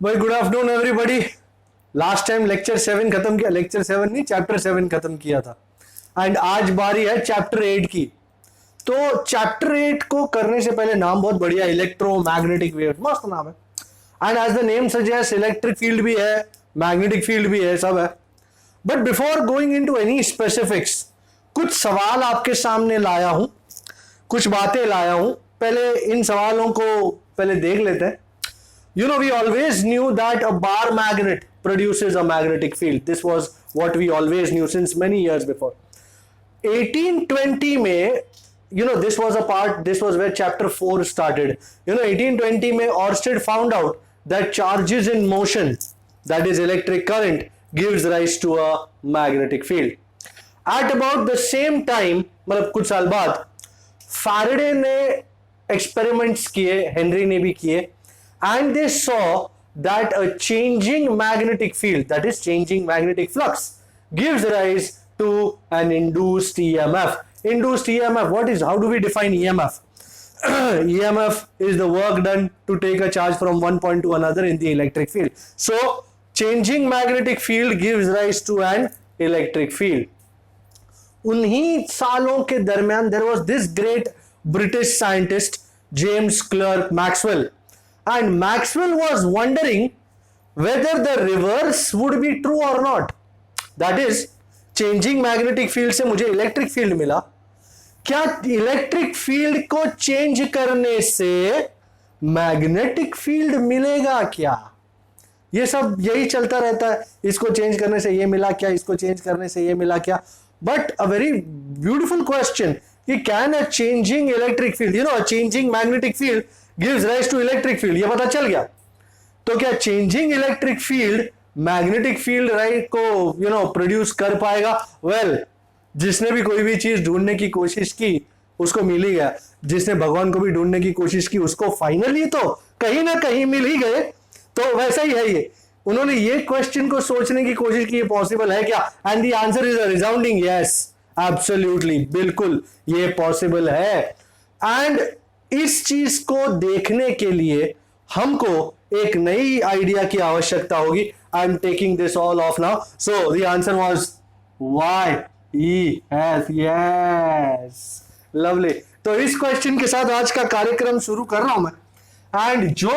भाई good afternoon everybody. Last time lecture 7 खत्म किया, लेक्चर 7 नहीं चैप्टर 7 खत्म किया था एंड आज बारी है चैप्टर 8 की। तो चैप्टर 8 को करने से पहले नाम बहुत बढ़िया, इलेक्ट्रोमैग्नेटिक वेव, मस्त नाम है। And as the name suggest electric field भी है, मैग्नेटिक फील्ड भी है, सब है। But before going into any specifics, कुछ सवाल आपके सामने लाया हूं, कुछ बातें लाया हूं। पहले इन सवालों को पहले देख लेते हैं। You know, we always knew that a bar magnet produces a magnetic field. This was what we always knew since many years before. 1820 में, this was a part, this was where chapter 4 started. 1820 में Oersted found out that charges in motion, that is electric current, gives rise to a magnetic field. At about the same time, मतलब कुछ साल बाद, Faraday ने experiments किए, Henry ने भी किए, and they saw that a changing magnetic field, that is changing magnetic flux, gives rise to an induced EMF. Induced EMF, how do we define EMF? EMF is the work done to take a charge from one point to another in the electric field. So changing magnetic field gives rise to an electric field. उन्हीं सालों के दरमियान there was this great British scientist James Clerk Maxwell. And Maxwell was wondering whether the reverse would be true or not. That is, changing magnetic field से मुझे electric field मिला, क्या electric field को change करने से magnetic field मिलेगा क्या? ये सब यही चलता रहता है, इसको change करने से ये मिला क्या, इसको change करने से ये मिला क्या. But a very beautiful question कि can a changing electric field, a changing magnetic field gives rise to electric field, ये पता चल गया. तो क्या changing electric field magnetic field right को प्रोड्यूस कर पाएगा? वेल, जिसने भी कोई भी चीज ढूंढने की कोशिश की उसको मिल ही गया. जिसने भगवान को भी ढूंढने की कोशिश की उसको फाइनली तो कहीं ना कहीं मिल ही गए. तो वैसा ही है ये. उन्होंने ये क्वेश्चन को सोचने की कोशिश की, पॉसिबल है क्या? And the answer is a resounding yes, absolutely, बिल्कुल ये पॉसिबल है. एंड इस चीज को देखने के लिए हमको एक नई आइडिया की आवश्यकता होगी. I am taking this all off now. So the answer was Y E S. Yes, lovely. तो इस क्वेश्चन के साथ आज का कार्यक्रम शुरू कर रहा हूं मैं. एंड जो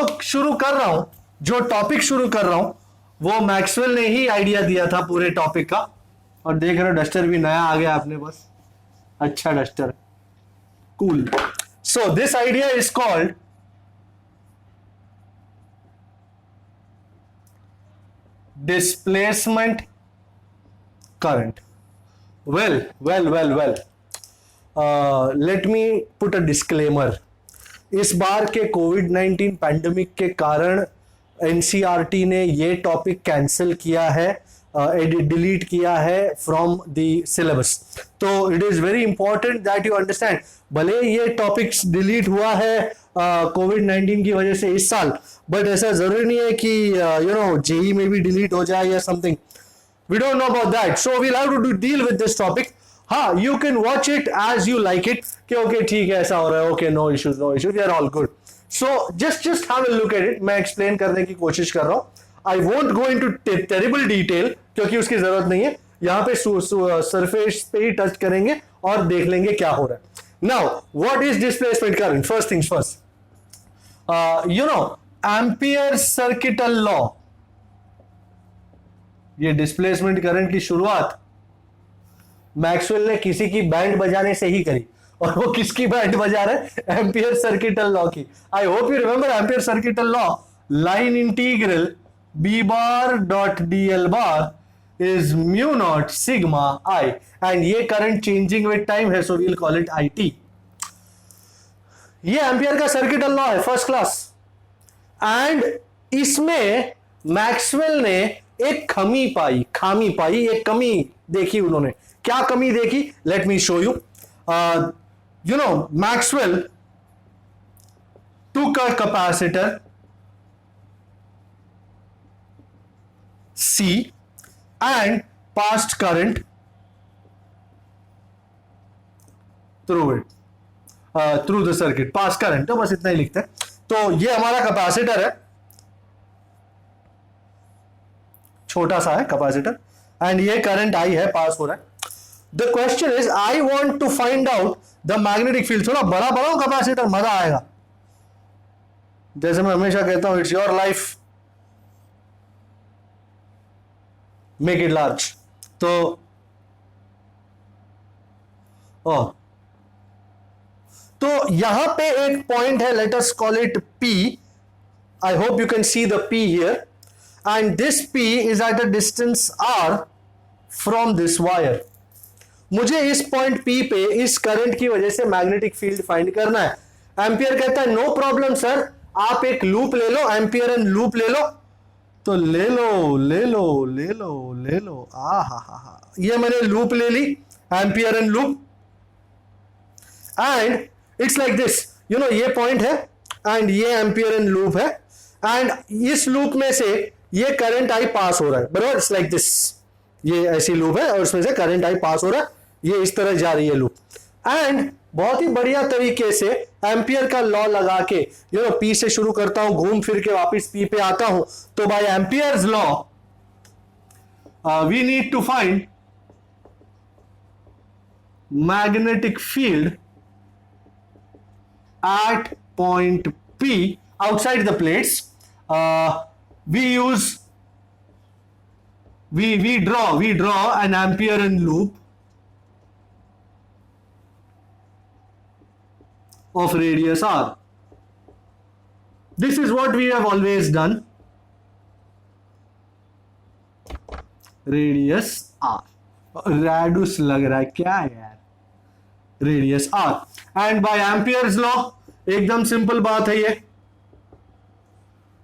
टॉपिक शुरू कर रहा हूं वो मैक्सवेल ने ही आइडिया दिया था पूरे टॉपिक का. और देख रहे हो डस्टर भी नया आ गया अपने पास, अच्छा duster, cool. So this idea is called displacement current. Well. Let me put a disclaimer. इस बार के कोविड-19 पैंडेमिक के कारण एनसीईआरटी ने ये टॉपिक कैंसिल किया है, डिलीट किया है फ्रॉम द सिलेबस. तो it is very important that you understand. भले ये टॉपिक्स डिलीट हुआ है कोविड-19 की वजह से इस साल, बट ऐसा जरूरी नहीं है कि जेई में भी डिलीट हो जाए या something. We don't know about that, so we'll have to deal with this topic. हाँ, you can watch it as you like it कि ओके ठीक है ऐसा हो रहा है, okay no issues, we are all good. So just have a look at it. मैं explain करने की कोशिश कर रहा हूं. I won't go into terrible detail क्योंकि उसकी जरूरत नहीं है. यहां पे सरफेस पे ही टच करेंगे और देख लेंगे क्या हो रहा है. Now what is displacement current? First things first, ampere circuital law. ये डिस्प्लेसमेंट करंट की शुरुआत मैक्सवेल ने किसी की बैंड बजाने से ही करी. और वो किसकी बैंड बजा रहे? एम्पियर सर्किटल लॉ की. I hope you remember ampere circuital law. Line integral b bar dot dl bar is mu naught sigma I, and ये करंट चेंजिंग विद टाइम है, so we'll call it IT. ये ampere का circuital law है, first class. And इसमें Maxwell ने एक खामी पाई, एक कमी देखी. उन्होंने क्या कमी देखी? Let me show you. Maxwell took a capacitor C and passed current through it, through the circuit. pass current, तो बस इतना ही लिखते हैं. तो ये हमारा कैपेसिटर है छोटा सा है कैपेसिटर, एंड ये करंट आई है, पास हो रहा है. The question is I want to find out the magnetic field. थोड़ा बड़ा बड़ा कैपेसिटर, मजा आएगा. जैसे मैं हमेशा कहता हूं, it's your life, make it large. तो यहां पे एक पॉइंट है, let us call it P. I hope you can see the P here, and this P is at a distance R from this wire. मुझे इस point P पे इस current की वजह से मैग्नेटिक फील्ड फाइंड करना है. एम्पियर कहता है नो प्रॉब्लम सर, आप एक लूप ले लो, एम्पियर एंड लूप ले लो. तो ले लो ले लो ले लो ले लो, हा, ये मैंने लूप ले ली, ampere and loop, and it's like this. You know ये पॉइंट है एंड ये एम्पियर एंड लूप है, एंड इस लूप में से ये करंट आई पास हो रहा है, बराबर. इट्स लाइक दिस, ये ऐसी लूप है और उसमें से करंट आई पास हो रहा है, ये इस तरह जा रही है लूप. एंड बहुत ही बढ़िया तरीके से एम्पियर का लॉ लगा के, यू नो पी से शुरू करता हूं, घूम फिर के वापस पी पे आता हूं. तो by Ampere's law we need to find magnetic field at point P outside the plates. We draw an ampere and loop of radius R. This is what we have always done. Radius R. Radius लग रहा है क्या यार, radius R. And by Ampere's law एकदम simple बात है ये,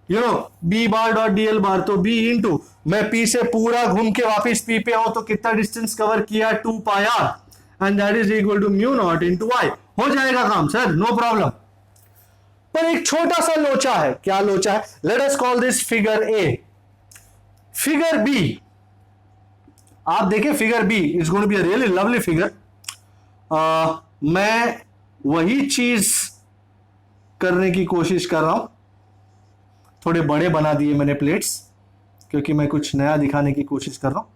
you know B bar dot dl bar. तो बी इंटू, मैं पी से पूरा घूम के वापिस पी पे आऊं तो कितना डिस्टेंस कवर किया, 2 pi R, and that is equal to mu naught into Y. हो जाएगा काम सर, नो प्रॉब्लम. पर एक छोटा सा लोचा है. क्या लोचा है? Let us call this figure A. Figure B, आप देखें figure B is going to be a really lovely figure. मैं वही चीज करने की कोशिश कर रहा हूं, थोड़े बड़े बना दिए मैंने प्लेट्स, क्योंकि मैं कुछ नया दिखाने की कोशिश कर रहा हूं.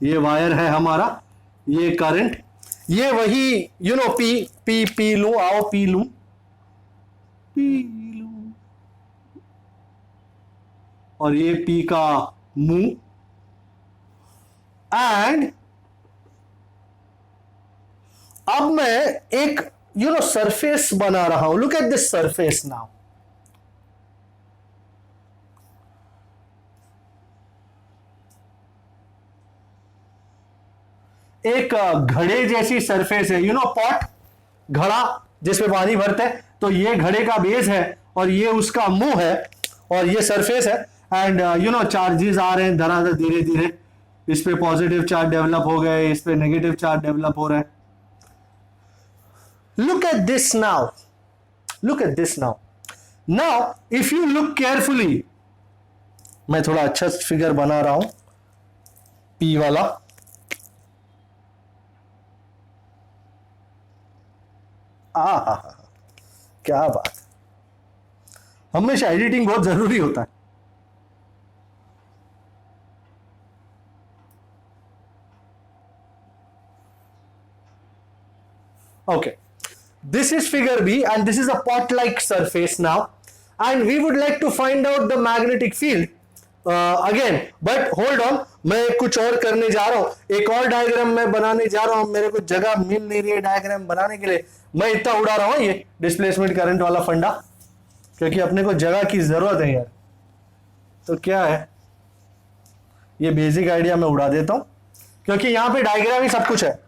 ये वायर है हमारा, ये करंट, ये वही you know P P P लू, आओ पी लू, और ये पी का मुंह, एंड अब मैं एक यू नो सरफेस बना रहा हूं. Look at this surface now. एक घड़े जैसी सरफेस है, यू नो पॉट, घड़ा जिसमें पानी भरते हैं. तो ये घड़े का बेस है और ये उसका मुंह है और ये सरफेस है. एंड यू नो चार्जेस आ रहे हैं धड़ाधड़ धीरे धीरे. इस पे पॉजिटिव चार्ज डेवलप हो गए, इस पे नेगेटिव चार्ज डेवलप हो रहा है. Look at this now. Look at this now. Now, if you look carefully, मैं थोड़ा अच्छा फिगर बना रहा हूं, P वाला. क्या बात. हमेशा एडिटिंग बहुत जरूरी होता है. Okay. This is figure B and this is a pot-like surface now, and we would like to find out the magnetic field again. But hold on, मैं कुछ और करने जा रहा हूँ. एक और डायग्राम मैं बनाने जा रहा हूँ. मेरे को जगह मिल नहीं रही है डायग्राम बनाने के लिए. मैं इतना उड़ा रहा हूँ ये डिस्प्लेसमेंट करंट वाला फंडा, क्योंकि अपने को जगह की जरूरत है यार. तो क्या है, ये बेसिक आइडिया मैं उड़ा देता हूँ, क्योंकि यहाँ पे डायग्राम ही सब कुछ है.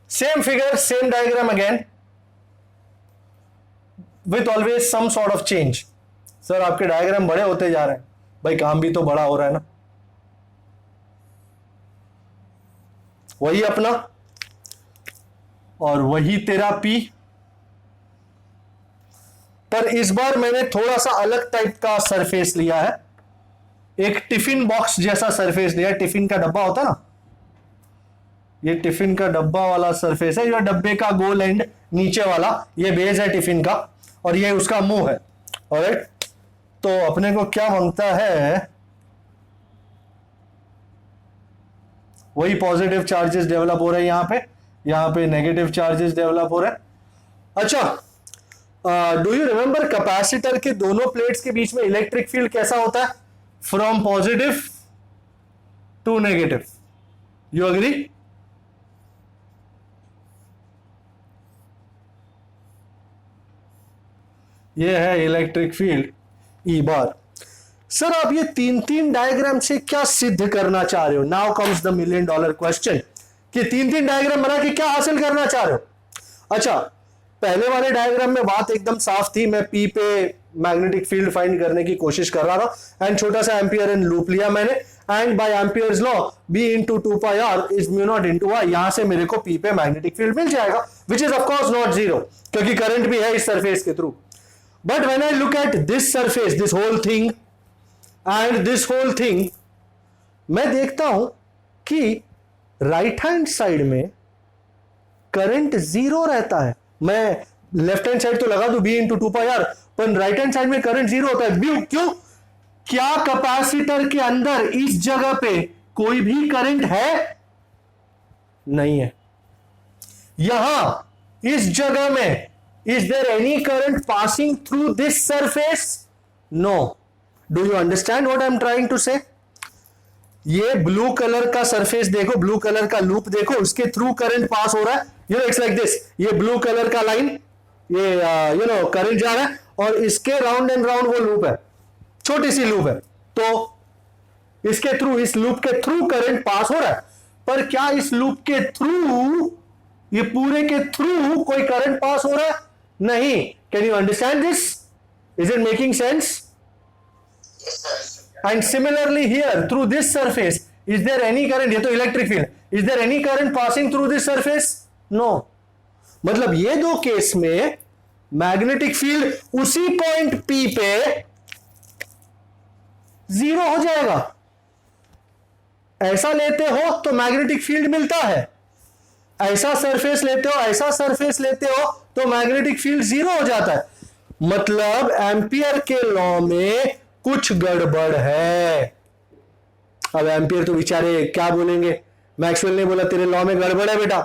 Same figure, same diagram again, with always some sort of change. Sir आपके डायग्राम बड़े होते जा रहे हैं. भाई काम भी तो बड़ा हो रहा है ना. वही अपना और वही तेरा पी, पर इस बार मैंने थोड़ा सा अलग टाइप का सरफेस लिया है. एक टिफिन बॉक्स जैसा सरफेस लिया है. टिफिन का डब्बा होता है ना, ये टिफिन का डब्बा वाला सरफेस है. ये डब्बे का गोल एंड नीचे वाला ये बेस है टिफिन का, और ये उसका मुंह है. ऑलराइट. तो अपने को क्या मांगता है, वही पॉजिटिव चार्जेस डेवलप हो रहे हैं यहां पे नेगेटिव चार्जेस डेवलप हो रहे हैं। अच्छा, डू यू रिमेंबर कैपेसिटर के दोनों प्लेट्स के बीच में इलेक्ट्रिक फील्ड कैसा होता है? From positive to negative. You agree? ये है electric field E bar. Sir आप ये तीन तीन डायग्राम से क्या सिद्ध करना चाह रहे हो? Now comes the $1 million question कि तीन तीन डायग्राम बना के क्या हासिल करना चाह रहे हो? अच्छा, पहले वाले डायग्राम में बात एकदम साफ थी, मैं पी पे मैग्नेटिक फील्ड फाइंड करने की कोशिश कर रहा था एंड छोटा सा एम्पियर एंड लूप लिया मैंने, and by Ampere's law B into 2πr is mu naught into I. यहां से मेरे को पी पे मैग्नेटिक फील्ड मिल जाएगा which is of course not zero, क्योंकि करंट भी है इस सरफेस के through. But when I look at this surface, this whole thing and this whole thing, मैं देखता हूं कि राइट हैंड साइड में करंट जीरो रहता है। मैं लेफ्ट हैंड साइड तो लगा दूं B into 2πr, पर राइट हैंड साइड में करंट जीरो होता है। क्यों? क्या कैपेसिटर के अंदर इस जगह पे कोई भी करंट है? नहीं है। यहां इस जगह में is there any current passing through this surface? No. Do you understand what I am trying to say? ये ब्लू कलर का सरफेस देखो, ब्लू कलर का लूप देखो, उसके थ्रू करंट पास हो रहा है। You know it's like this, ये ब्लू कलर का लाइन, ये यू नो करंट जा रहा है और इसके राउंड एंड राउंड वो लूप है, छोटी सी लूप है, तो इसके थ्रू, इस लूप के थ्रू करंट पास हो रहा है। पर क्या इस लूप के थ्रू, ये पूरे के थ्रू कोई करंट पास हो रहा है? नहीं। Can you understand this? Is it making sense? And similarly here through this surface, is there any current? ये तो electric field, is there any current passing through this surface? No. मतलब ये दो case में मैग्नेटिक फील्ड उसी point P पे zero हो जाएगा। ऐसा लेते हो तो मैग्नेटिक फील्ड मिलता है, ऐसा सरफेस लेते हो, ऐसा सरफेस लेते हो तो मैग्नेटिक फील्ड जीरो हो जाता है। मतलब एम्पियर के लॉ में कुछ गड़बड़ है। अब एम्पियर तो बेचारे क्या बोलेंगे, मैक्सवेल ने बोला तेरे लॉ में गड़बड़ है बेटा।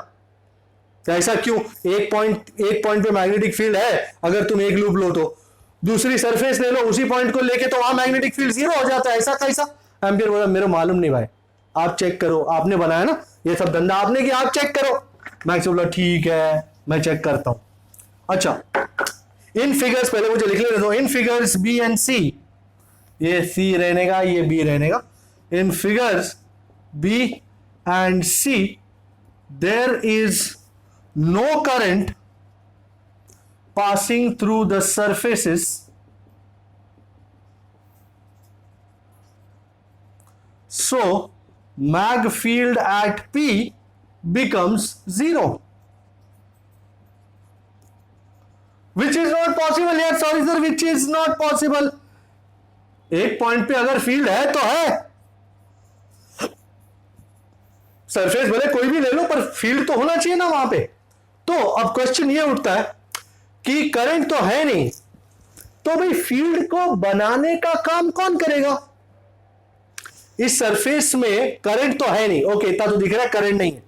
ऐसा क्यों? एक पॉइंट पे मैग्नेटिक फील्ड है, अगर तुम एक लूप लो तो दूसरी सरफेस ले लो उसी पॉइंट को लेके तो वहां मैग्नेटिक फील्ड जीरो हो जाता है। ऐसा कैसा? एम्पियर बोला मेरे मालूम नहीं भाई, आप चेक करो, आपने बनाया ना ये सब धंधा आपने किया, आप चेक करो। मैक्सवेल बोला ठीक है मैं चेक करता हूं। अच्छा, इन फिगर्स पहले मुझे लिख लेने दो। In figures B and C, ये C रहने का, ये B रहने का। In figures B and C there is no current passing through the surfaces so mag field at P becomes zero, which is not possible here. Sorry sir, which is not possible. एक point पे अगर field है तो है, surface भले कोई भी ले लो पर फील्ड तो होना चाहिए ना वहां पे। तो अब क्वेश्चन ये उठता है कि करंट तो है नहीं, तो भाई फील्ड को बनाने का काम कौन करेगा? इस सरफेस में करंट तो है नहीं, ओके इतना तो दिख रहा है करंट नहीं है,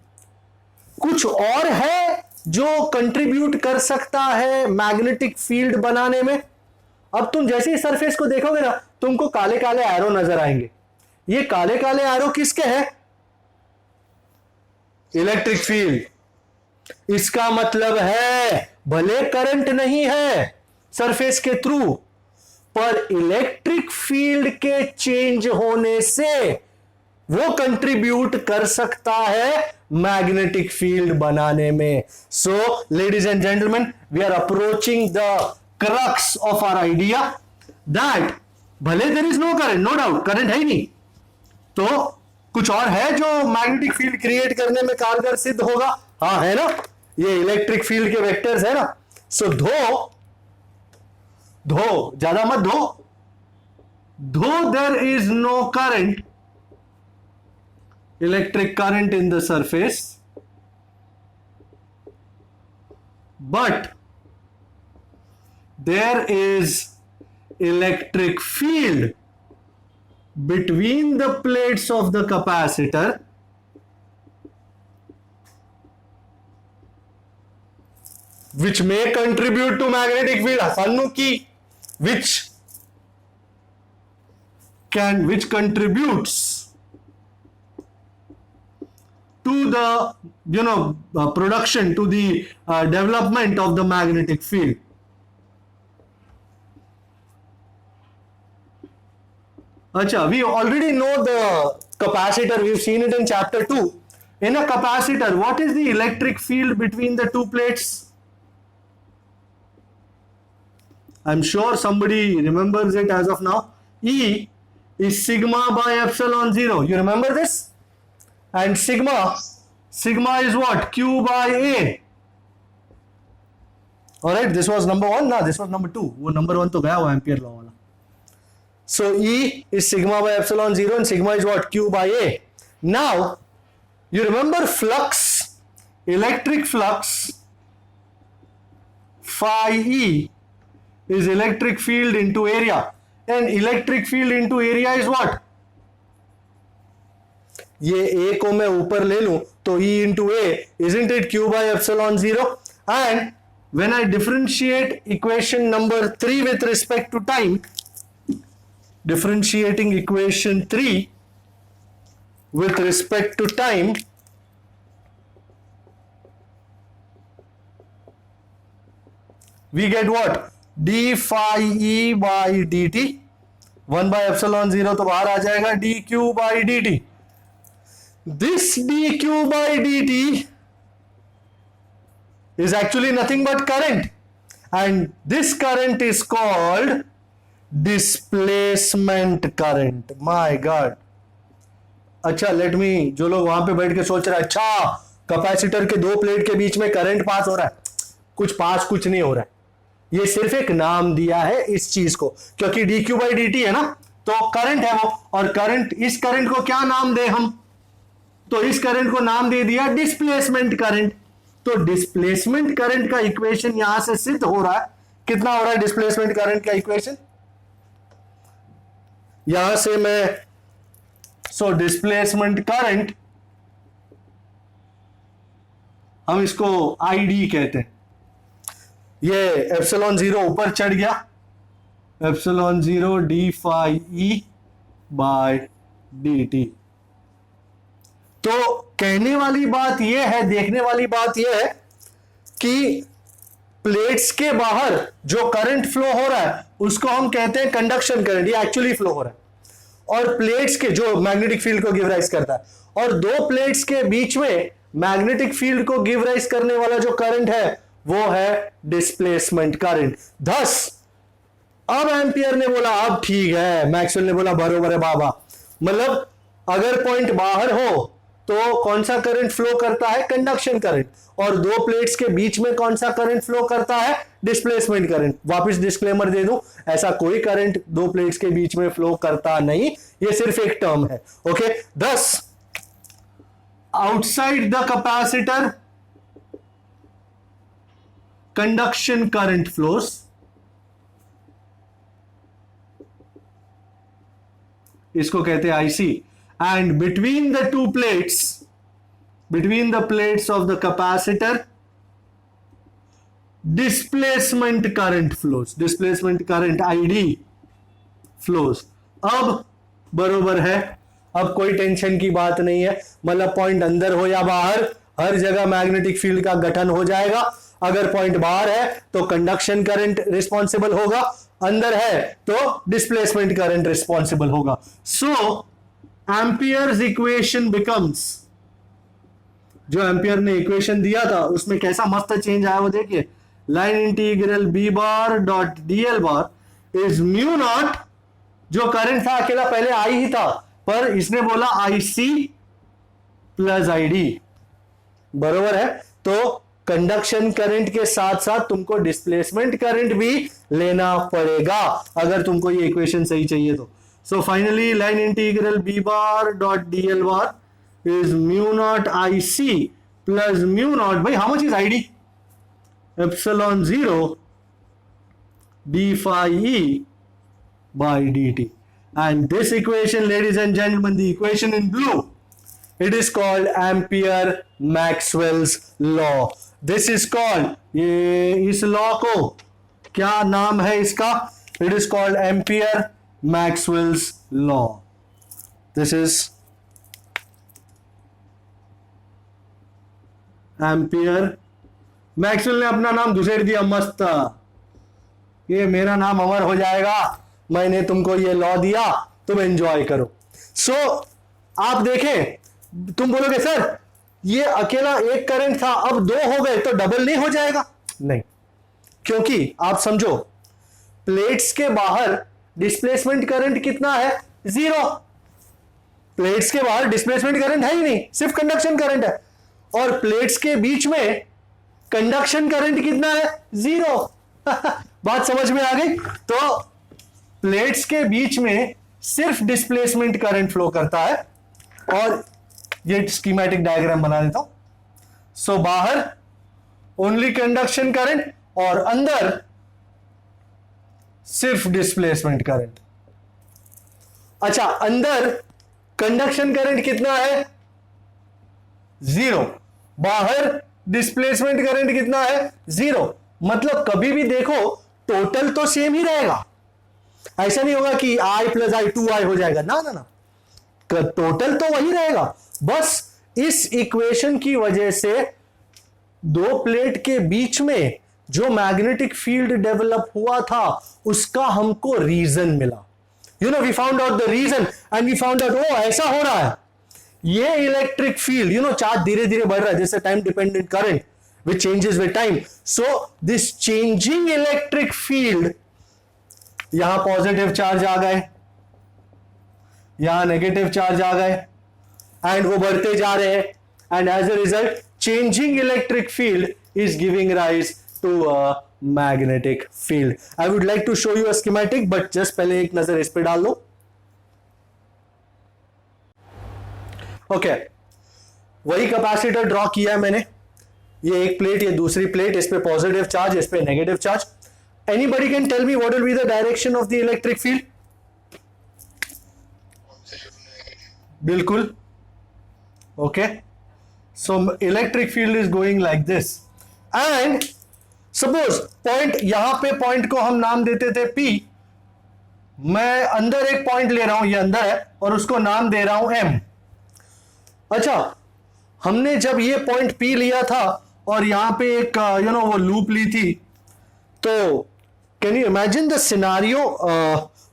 कुछ और है जो कंट्रीब्यूट कर सकता है मैग्नेटिक फील्ड बनाने में। अब तुम जैसे ही सरफेस को देखोगे ना, तुमको काले काले एरो नजर आएंगे। ये काले काले एरो किसके हैं? Electric field. इसका मतलब है भले करंट नहीं है सरफेस के थ्रू, पर इलेक्ट्रिक फील्ड के चेंज होने से वो कंट्रीब्यूट कर सकता है मैग्नेटिक फील्ड बनाने में। So ladies and gentleman, we are approaching the crux of our idea that भले there is no current, no doubt current है ही नहीं, तो कुछ और है जो मैग्नेटिक फील्ड क्रिएट करने में कारगर सिद्ध होगा। हाँ है ना, ये इलेक्ट्रिक फील्ड के वेक्टर्स है ना। सो धो ज्यादा मत धो there is no current, electric current in the surface, but there is electric field between the plates of the capacitor which may contribute to magnetic field. ਸਾਨੂੰ ਕੀ which contributes to the production, to the development of the magnetic field. Acha, we already know the capacitor. We've seen it in chapter 2. In a capacitor, what is the electric field between the two plates? I'm sure somebody remembers it as of now. E is sigma by epsilon 0. You remember this? And sigma is what? Q by A. Alright, this was number 1. Now this was number 2. वो number 1 तो गया वो ampere law वाला. So E is sigma by epsilon 0 and sigma is what? Q by A. Now, you remember flux, electric flux, phi E is electric field into area. And electric field into area is what? ये A को मैं ऊपर ले लूं तो E into A, isn't it Q by epsilon 0? And when I differentiate equation number 3 with respect to time, differentiating equation 3 with respect to time, we get what? d phi E by dt. 1 by epsilon 0 तो बाहर आ जाएगा, dq by dt. This dq by dt is actually nothing but current, and this current is called displacement current. My God. अच्छा, let me, जो लोग वहां पे बैठ के सोच रहे हैं अच्छा कैपेसिटर के दो प्लेट के बीच में करंट पास हो रहा है, कुछ नहीं हो रहा है. ये सिर्फ एक नाम दिया है इस चीज को, क्योंकि dq by dt है ना, तो करंट है वो, और करंट, इस करंट को क्या नाम दे हम, तो इस करंट को नाम दे दिया डिस्प्लेसमेंट करंट. तो डिस्प्लेसमेंट करंट का इक्वेशन यहां से सिद्ध हो रहा है. कितना हो रहा है डिस्प्लेसमेंट करंट का इक्वेशन यहां से मैं, सो डिस्प्लेसमेंट करंट हम इसको आईडी कहते हैं. ये एप्सिलॉन 0 ऊपर चढ़ गया, epsilon 0 D phi E by d t. तो कहने वाली बात यह है, देखने वाली बात यह है कि प्लेट्स के बाहर जो करंट फ्लो हो रहा है उसको हम कहते हैं कंडक्शन करंट. ये एक्चुअली फ्लो हो रहा है, और प्लेट्स के जो मैग्नेटिक फील्ड को गिव राइज करता है, और दो प्लेट्स के बीच में मैग्नेटिक फील्ड को गिव राइज करने वाला जो करंट है वो है डिस्प्लेसमेंट करंट. थस अब एम्पियर ने बोला अब ठीक है, मैक्सवेल ने बोला बरोबर है बाबा. मतलब अगर पॉइंट बाहर हो तो कौन सा करंट फ्लो करता है, कंडक्शन करंट, और दो प्लेट्स के बीच में कौन सा करंट फ्लो करता है, डिस्प्लेसमेंट करंट. वापस डिस्क्लेमर दे दूं, ऐसा कोई करंट दो प्लेट्स के बीच में फ्लो करता नहीं, ये सिर्फ एक टर्म है. Okay, thus outside the capacitor conduction current flows, इसको कहते हैं IC, and between the two plates, between the plates of the capacitor, displacement current flows, displacement current ID flows. अब बरोबर है, अब कोई टेंशन की बात नहीं है. मतलब पॉइंट अंदर हो या बाहर, हर जगह मैग्नेटिक फील्ड का गठन हो जाएगा. अगर पॉइंट बाहर है तो कंडक्शन करंट रिस्पॉन्सिबल होगा, अंदर है तो डिस्प्लेसमेंट करंट रिस्पॉन्सिबल होगा. सो एम्पियर्स इक्वेशन बिकम्स, जो एम्पियर ने इक्वेशन दिया था उसमें कैसा मस्त चेंज आया वो देखिए. Line integral B bar dot D L bar is mu naught, जो करंट था अकेला पहले आई ही था, पर इसने बोला आई सी प्लस आई डी. बरोबर है. तो कंडक्शन करंट के साथ साथ तुमको डिस्प्लेसमेंट करंट भी लेना पड़ेगा अगर तुमको ये इक्वेशन सही चाहिए तो. So finally line integral B bar dot D L bar is mu naught I C plus mu naught, भाई how much is I D, epsilon 0 D phi E by dt. And this equation, ladies and gentlemen, the equation in blue, it is called Ampere Maxwell's law. This is called, ये इस law को क्या नाम है इसका? It is called ampere Maxwell's law. This is ampere. Maxwell ने अपना नाम घुसेड़ दिया, मस्त. ये मेरा नाम अमर हो जाएगा, मैंने तुमको ये लॉ दिया, तुम एंजॉय करो. सो आप देखें, तुम बोलोगे सर ये अकेला एक करंट था, अब दो हो गए तो डबल नहीं हो जाएगा? नहीं, क्योंकि आप समझो प्लेट्स के बाहर डिस्प्लेसमेंट करंट कितना है? 0. प्लेट्स के बाहर डिस्प्लेसमेंट करंट है ही नहीं, सिर्फ कंडक्शन करंट है. और प्लेट्स के बीच में कंडक्शन करंट कितना है? 0. बात समझ में आ गई? तो प्लेट्स के बीच में सिर्फ डिस्प्लेसमेंट करंट फ्लो करता है. और ये स्कीमेटिक डायग्राम बना देता हूं. सो बाहर ओनली कंडक्शन करंट और अंदर सिर्फ डिस्प्लेसमेंट करंट. अच्छा, अंदर कंडक्शन करंट कितना है? 0. बाहर डिस्प्लेसमेंट करंट कितना है? 0. मतलब कभी भी देखो टोटल तो सेम ही रहेगा. ऐसा नहीं होगा कि I + I 2I हो जाएगा, ना ना ना, टोटल तो वही रहेगा. बस इस इक्वेशन की वजह से दो प्लेट के बीच में जो मैग्नेटिक फील्ड डेवलप हुआ था उसका हमको रीजन मिला. We found out the reason and we found out oh ऐसा हो रहा है. ये इलेक्ट्रिक फील्ड चार्ज धीरे धीरे बढ़ रहा है, जैसे time dependent current which changes with time. So this changing electric field, यहां पॉजिटिव चार्ज आ गए, यहां नेगेटिव चार्ज आ गए, एंड वो बढ़ते जा रहे हैं, and as a result changing electric field is giving rise to a magnetic field. I would like to show you a schematic, but just पहले एक नजर इस पे डाल दो. ओके, वही कैपेसिटर ड्रॉ किया है मैंने. ये एक प्लेट, ये दूसरी प्लेट, इस पे पॉजिटिव चार्ज, इस पे negative charge. Anybody can tell me what will be the direction of the electric field? बिल्कुल. Okay, so electric field is going like this. And suppose point, यहां पे पॉइंट को हम नाम देते थे P. मैं अंदर एक पॉइंट ले रहा हूं, ये अंदर है, और उसको नाम दे रहा हूं M. अच्छा, हमने जब ये पॉइंट P लिया था और यहां पे एक वो लूप ली थी, तो can you imagine the scenario?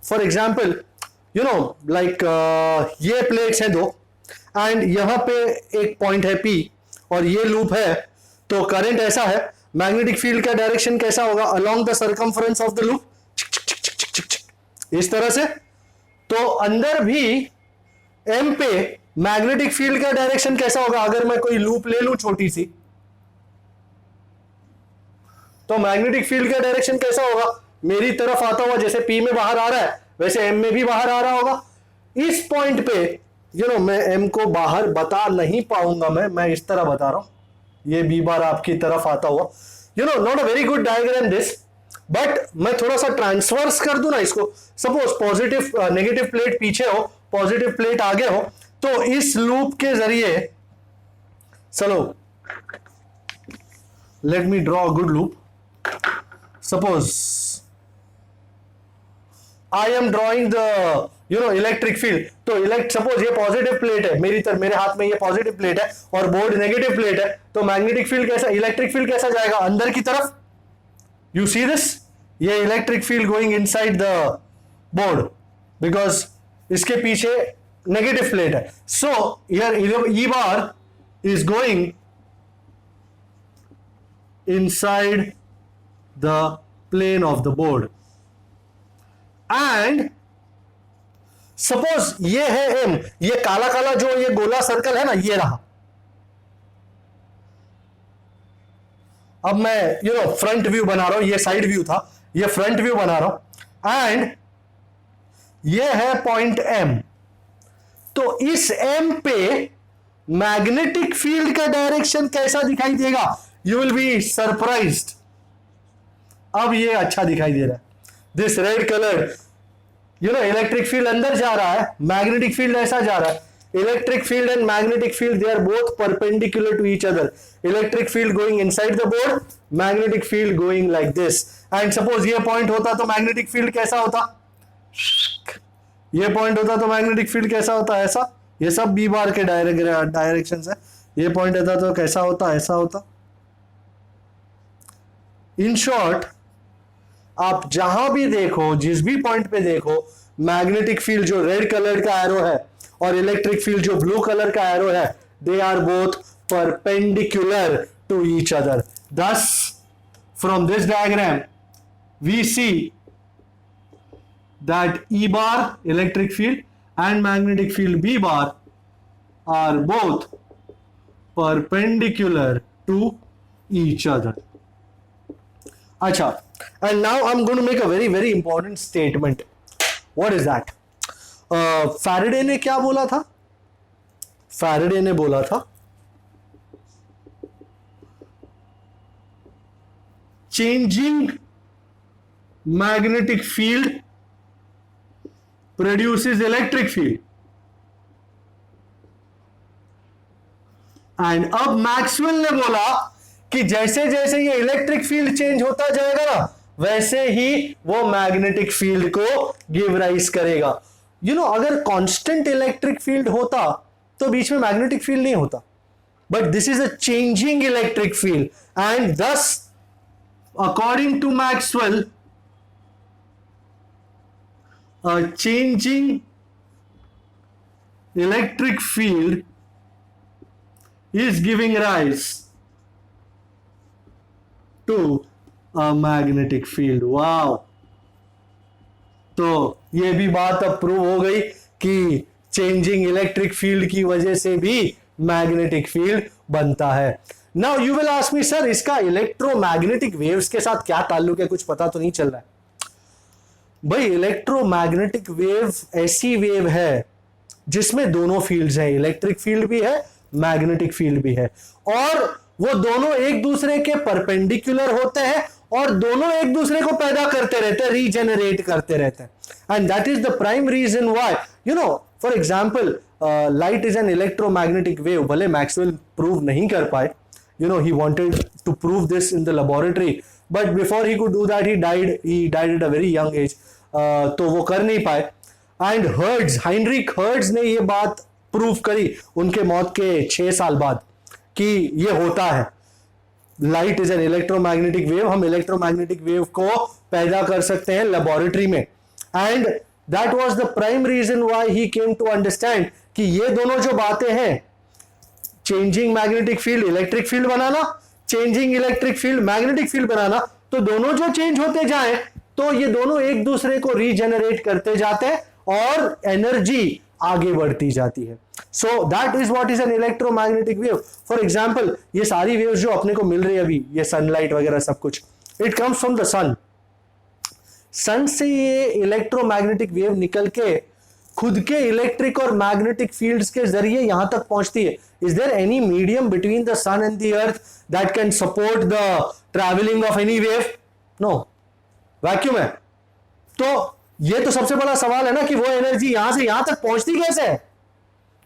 For example like ये प्लेट्स हैं दो, एंड यहां पे एक पॉइंट है P और ये लूप है. तो करंट ऐसा है, मैग्नेटिक फील्ड का डायरेक्शन कैसा होगा? Along the circumference of the loop, इस तरह से. तो अंदर भी M पे मैग्नेटिक फील्ड का डायरेक्शन कैसा होगा? अगर मैं कोई लूप ले लूं छोटी सी, तो मैग्नेटिक फील्ड का डायरेक्शन कैसा होगा? मेरी तरफ आता हुआ, जैसे P में बाहर आ रहा है वैसे M में भी बाहर आ रहा होगा. इस पॉइंट पे मैं M को बाहर बता नहीं पाऊंगा, मैं इस तरह बता रहा हूं, ये B बार आपकी तरफ आता हुआ. Not a very good diagram this, but मैं थोड़ा सा ट्रांसवर्स कर दूं ना इसको. सपोज पॉजिटिव नेगेटिव प्लेट पीछे हो, पॉजिटिव प्लेट आगे हो, तो इस लूप के जरिए, चलो let me draw a good loop. Suppose I am drawing the electric field. तो सपोज ये पॉजिटिव प्लेट है, मेरे हाथ में ये पॉजिटिव प्लेट है और बोर्ड नेगेटिव प्लेट है. तो मैग्नेटिक फील्ड कैसा, इलेक्ट्रिक फील्ड कैसा जाएगा? अंदर की तरफ. यू सी दिस, ये electric field going inside the board because इसके पीछे नेगेटिव प्लेट है. So here E bar is going inside the plane of the board. And suppose ये है M, ये काला काला जो ये गोला सर्कल है ना, ये रहा. अब मैं फ्रंट व्यू बना रहा हूं, ये साइड व्यू था, ये फ्रंट व्यू बना रहा हूं. एंड ये है पॉइंट M. तो इस M पे मैग्नेटिक फील्ड का डायरेक्शन कैसा दिखाई देगा? You will be surprised. अब ये अच्छा दिखाई दे रहा है, this red colour. Electric field अंदर जा रहा है, मैग्नेटिक फील्ड ऐसा जा रहा है. electric field and magnetic field, they are both perpendicular to each other. Electric field going inside the board, magnetic field going like this. And suppose ये point होता तो magnetic field कैसा होता? ये point होता तो magnetic field कैसा होता? ऐसा. ये सब b बार के डायरेक्शन है. ये point होता तो कैसा होता? ऐसा होता. In short, आप जहां भी देखो, जिस भी पॉइंट पे देखो, मैग्नेटिक फील्ड जो रेड कलर का एरो है और इलेक्ट्रिक फील्ड जो ब्लू कलर का एरो है, they are both perpendicular to each other. Thus, from this diagram, we see that E bar, electric field, and magnetic field B bar are both perpendicular to each other. Acha, and now I'm going to make a very, very important statement. What is that? Faraday ने क्या बोला था? Faraday ने बोला था, changing magnetic field produces electric field. And अब Maxwell ने बोला कि जैसे जैसे ये इलेक्ट्रिक फील्ड चेंज होता जाएगा ना, वैसे ही वो मैग्नेटिक फील्ड को गिव राइज करेगा. यू नो, अगर कांस्टेंट इलेक्ट्रिक फील्ड होता तो बीच में मैग्नेटिक फील्ड नहीं होता. But this is a changing electric field, and thus according to Maxwell, a changing electric field is giving rise to a magnetic field. Wow! तो ये भी बात अब प्रूव हो गई कि चेंजिंग इलेक्ट्रिक फील्ड की वजह से भी मैग्नेटिक फील्ड बनता है. Now you will ask me, sir इसका इलेक्ट्रोमैग्नेटिक वेव्स के साथ क्या ताल्लुक है, कुछ पता तो नहीं चल रहा है. भाई, इलेक्ट्रोमैग्नेटिक वेव ऐसी वेव है जिसमें दोनों फील्ड्स हैं, इलेक्ट्रिक फील्ड भी है, मैग्नेटिक फील्ड भी है, और वो दोनों एक दूसरे के परपेंडिकुलर होते हैं और दोनों एक दूसरे को पैदा करते रहते हैं, रीजेनरेट करते रहते हैं. And that is the prime reason why, you know, for example, light is an electromagnetic wave. भले मैक्सवेल प्रूव नहीं कर पाए, you know, he wanted to prove this in the laboratory, but before he could do that, he died at a very young age. तो वो कर नहीं पाए. And Heinrich hertz ने ये बात प्रूव करी उनके मौत के 6 साल बाद कि ये होता है. Light is an electromagnetic wave. हम इलेक्ट्रोमैग्नेटिक वेव को पैदा कर सकते हैं लेबोरेटरी में. And that was the prime reason why he came to understand कि ये दोनों जो बातें हैं, changing magnetic field electric field बनाना, changing electric field magnetic field बनाना, तो दोनों जो चेंज होते जाएं तो ये दोनों एक दूसरे को रीजेनरेट करते जाते हैं और एनर्जी आगे बढ़ती जाती है. So that is what is an electromagnetic wave. For example, ये सारी वेव्स जो अपने को मिल रही है अभी, ये सनलाइट वगैरह सब कुछ, इट कम्स फ्रॉम द सन. सन से ये इलेक्ट्रोमैग्नेटिक वेव निकल के खुद के इलेक्ट्रिक और मैग्नेटिक फील्ड्स के जरिए यहां तक पहुंचती है. Is there any medium between the sun and the earth that can support the travelling of any wave? No, vacuum है. तो ये तो सबसे बड़ा सवाल है ना कि वो एनर्जी यहां से यहां तक पहुंचती कैसे है?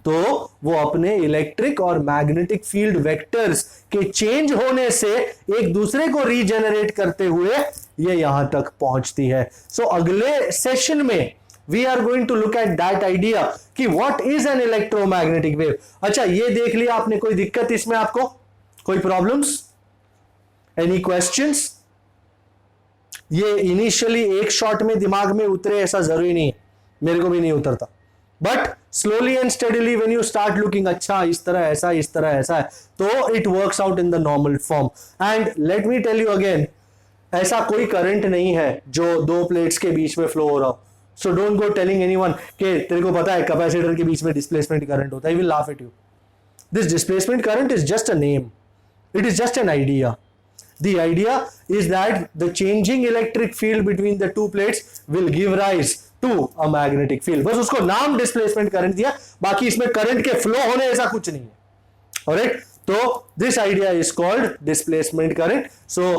तो वो अपने इलेक्ट्रिक और मैग्नेटिक फील्ड वेक्टर्स के चेंज होने से एक दूसरे को रीजेनरेट करते हुए ये यहां तक पहुंचती है. सो अगले सेशन में we are going to look at that idea कि what is an electromagnetic wave. अच्छा, ये देख लिया आपने, कोई दिक्कत इसमें आपको, कोई प्रॉब्लम्स, एनी क्वेश्चंस? ये इनिशियली एक शॉट में दिमाग में उतरे ऐसा जरूरी नहीं है, मेरे को भी नहीं उतरता, but slowly and steadily when you start looking, अच्छा इस तरह ऐसा, इस तरह ऐसा है, तो it works out in the normal form. And let me tell you again, ऐसा कोई करंट नहीं है जो दो प्लेट्स के बीच में फ्लो हो रहा हो. So don't go telling anyone कि तेरे को पता है कैपेसिटर के बीच में डिस्प्लेसमेंट करंट होता है. He will laugh at you. This displacement current is just a name. It is just an idea. The idea is that the changing electric field between the two plates will give rise to a magnetic field. बस उसको नाम displacement current दिया, बाकी इसमें current के flow होने ऐसा कुछ नहीं है. Alright? तो this idea is called displacement current. So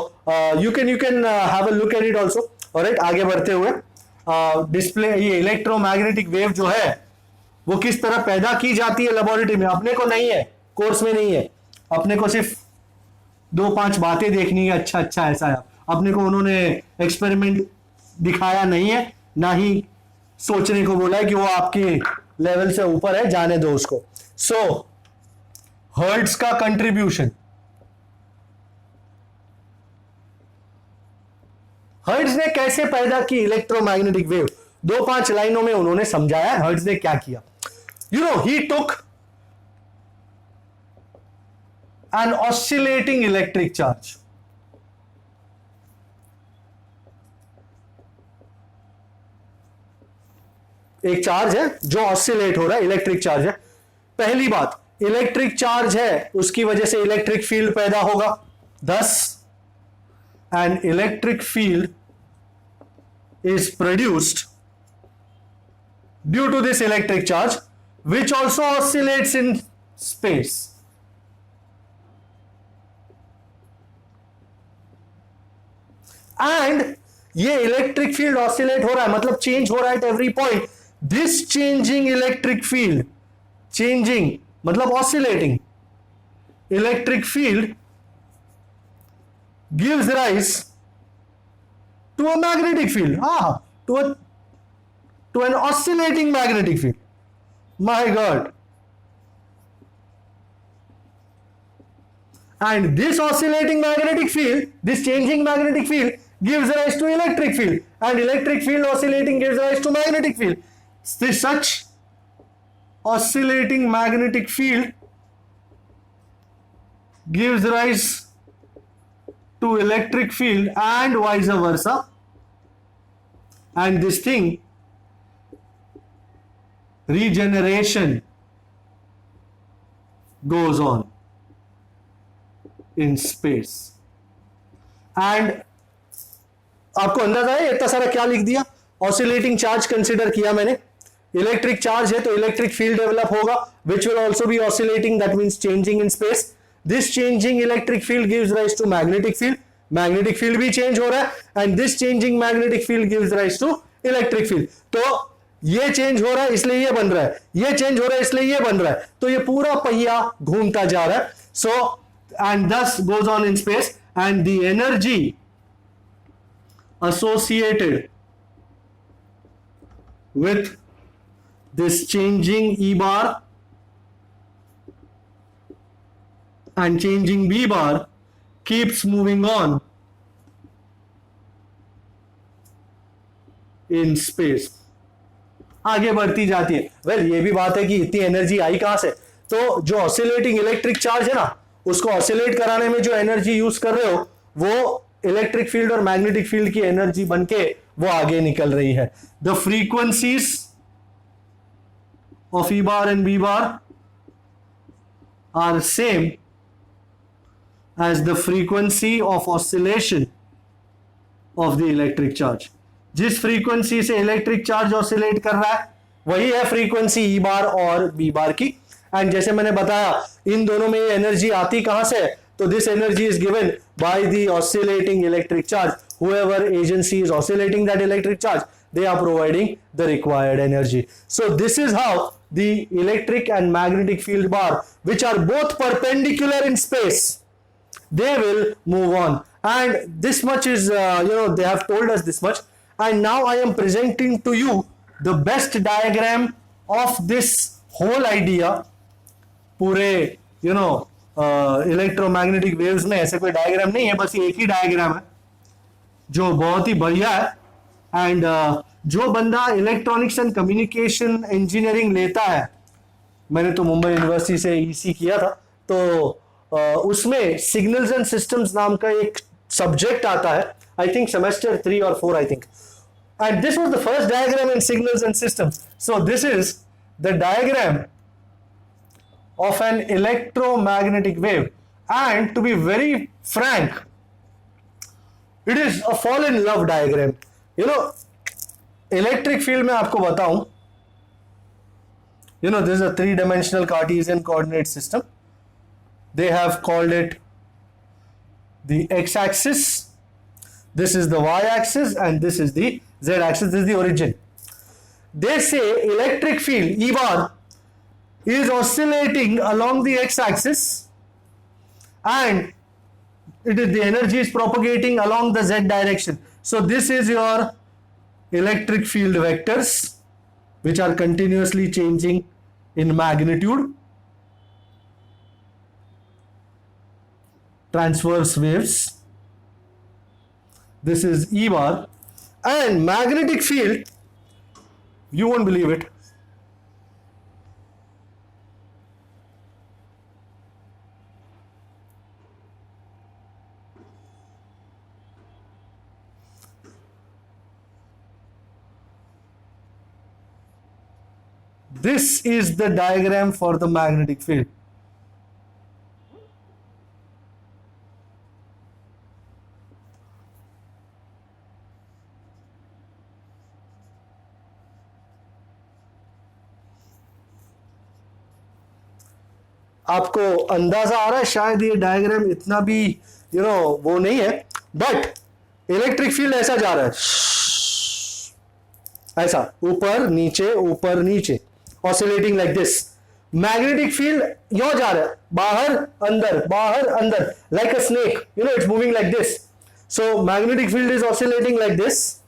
you can have a look at it also. Alright? आगे बढ़ते हुए डिस्प्ले, ये इलेक्ट्रोमैग्नेटिक वेव जो है वो किस तरह पैदा की जाती है लेबोरेटरी में, अपने को नहीं है, कोर्स में नहीं है, अपने को सिर्फ 2-5 बातें देखनी है, अच्छा अच्छा ऐसा है, अपने को उन्होंने एक्सपेरिमेंट दिखाया नहीं है, ना ही सोचने को बोला है कि वो आपके लेवल से ऊपर है, जाने दो उसको। सो हर्ट्ज का कंट्रीब्यूशन, हर्ट्ज ने कैसे पैदा की इलेक्ट्रोमैग्नेटिक वेव, 2-5 लाइनों में उन्होंने समझाया हर्ट्ज ने क्या किया। You know, he took an oscillating electric charge, एक चार्ज है जो ऑसिलेट हो रहा है, इलेक्ट्रिक चार्ज है। पहली बात, इलेक्ट्रिक चार्ज है, उसकी वजह से इलेक्ट्रिक फील्ड पैदा होगा, thus an electric field is produced due to this electric charge which also oscillates in space. And ये इलेक्ट्रिक फील्ड ऑसिलेट हो रहा है, मतलब चेंज हो रहा है at every point. This changing electric field, changing मतलब oscillating electric field gives rise to a magnetic field, to an oscillating magnetic field. My God. And this oscillating magnetic field, this changing magnetic field gives rise to electric field, and electric field oscillating gives rise to magnetic field. Such oscillating magnetic field gives rise to electric field and vice versa, and this thing, regeneration goes on in space. And आपको अंदाजा है इतना सारा क्या लिख दिया, oscillating charge consider किया मैंने, इलेक्ट्रिक चार्ज है तो इलेक्ट्रिक फील्ड डेवलप होगा which will also be oscillating, that means changing in space. This changing electric field gives rise to magnetic field, magnetic field भी change हो रहा है, and this changing magnetic field gives rise to electric field. तो ये change हो रहा है इसलिए ये बन रहा है, ये चेंज हो रहा है इसलिए ये बन रहा है, तो ये पूरा पहिया घूमता जा रहा है. So and thus goes on in space, and the energy associated with this changing E bar and changing B bar keeps moving on in space, आगे बढ़ती जाती है. वेल ये भी बात है कि इतनी एनर्जी आई कहां से, तो जो ऑसिलेटिंग इलेक्ट्रिक चार्ज है ना, उसको ऑसिलेट कराने में जो एनर्जी यूज कर रहे हो वो इलेक्ट्रिक फील्ड और मैग्नेटिक फील्ड की एनर्जी बनके वो आगे निकल रही है. The frequencies of E bar and B bar are same as the frequency of oscillation of the electric charge. जिस फ्रीक्वेंसी से इलेक्ट्रिक चार्ज ऑसिलेट कर रहा है वही है फ्रीक्वेंसी E बार और B बार की. एंड जैसे मैंने बताया इन दोनों में एनर्जी आती कहां से, तो this energy is given by the oscillating electric charge. whoever agency is oscillating that electric charge, they are providing the required energy. So this is how the electric and magnetic field bar, which are both perpendicular in space, they will move on. And this much is they have told us this much, and now I am presenting to you the best diagram of this whole idea. पूरे electromagnetic waves में ऐसे कोई diagram नहीं है, बस ये एक ही diagram है जो बहुत ही बढ़िया है. एंड जो बंदा इलेक्ट्रॉनिक्स एंड कम्युनिकेशन इंजीनियरिंग लेता है, मैंने तो मुंबई यूनिवर्सिटी से ईसी किया था, तो उसमें सिग्नल्स एंड सिस्टम्स नाम का एक सब्जेक्ट आता है, आई थिंक सेमेस्टर 3 और 4 I think, and this was the first diagram in signals and systems. So this is the diagram of an electromagnetic wave, and to be very frank, it is a fall in love diagram. Electric field में आपको बताऊं, this is a 3-dimensional Cartesian coordinate system. They have called it the x-axis, this is the y-axis, and this is the z-axis. This is the origin. they say electric field E bar is oscillating along the x-axis and the energy is propagating along the z direction. So this is your electric field vectors, which are continuously changing in magnitude. Transverse waves. This is E bar. And magnetic field, you won't believe it, this is the diagram for the magnetic field. आपको अंदाजा आ रहा है शायद ये diagram इतना भी वो नहीं है, बट इलेक्ट्रिक फील्ड ऐसा जा रहा है, ऐसा ऊपर नीचे oscillating like this. Magnetic field यो जा रहा है, बाहर अंदर like a snake, it's moving like this. So magnetic field is oscillating like this,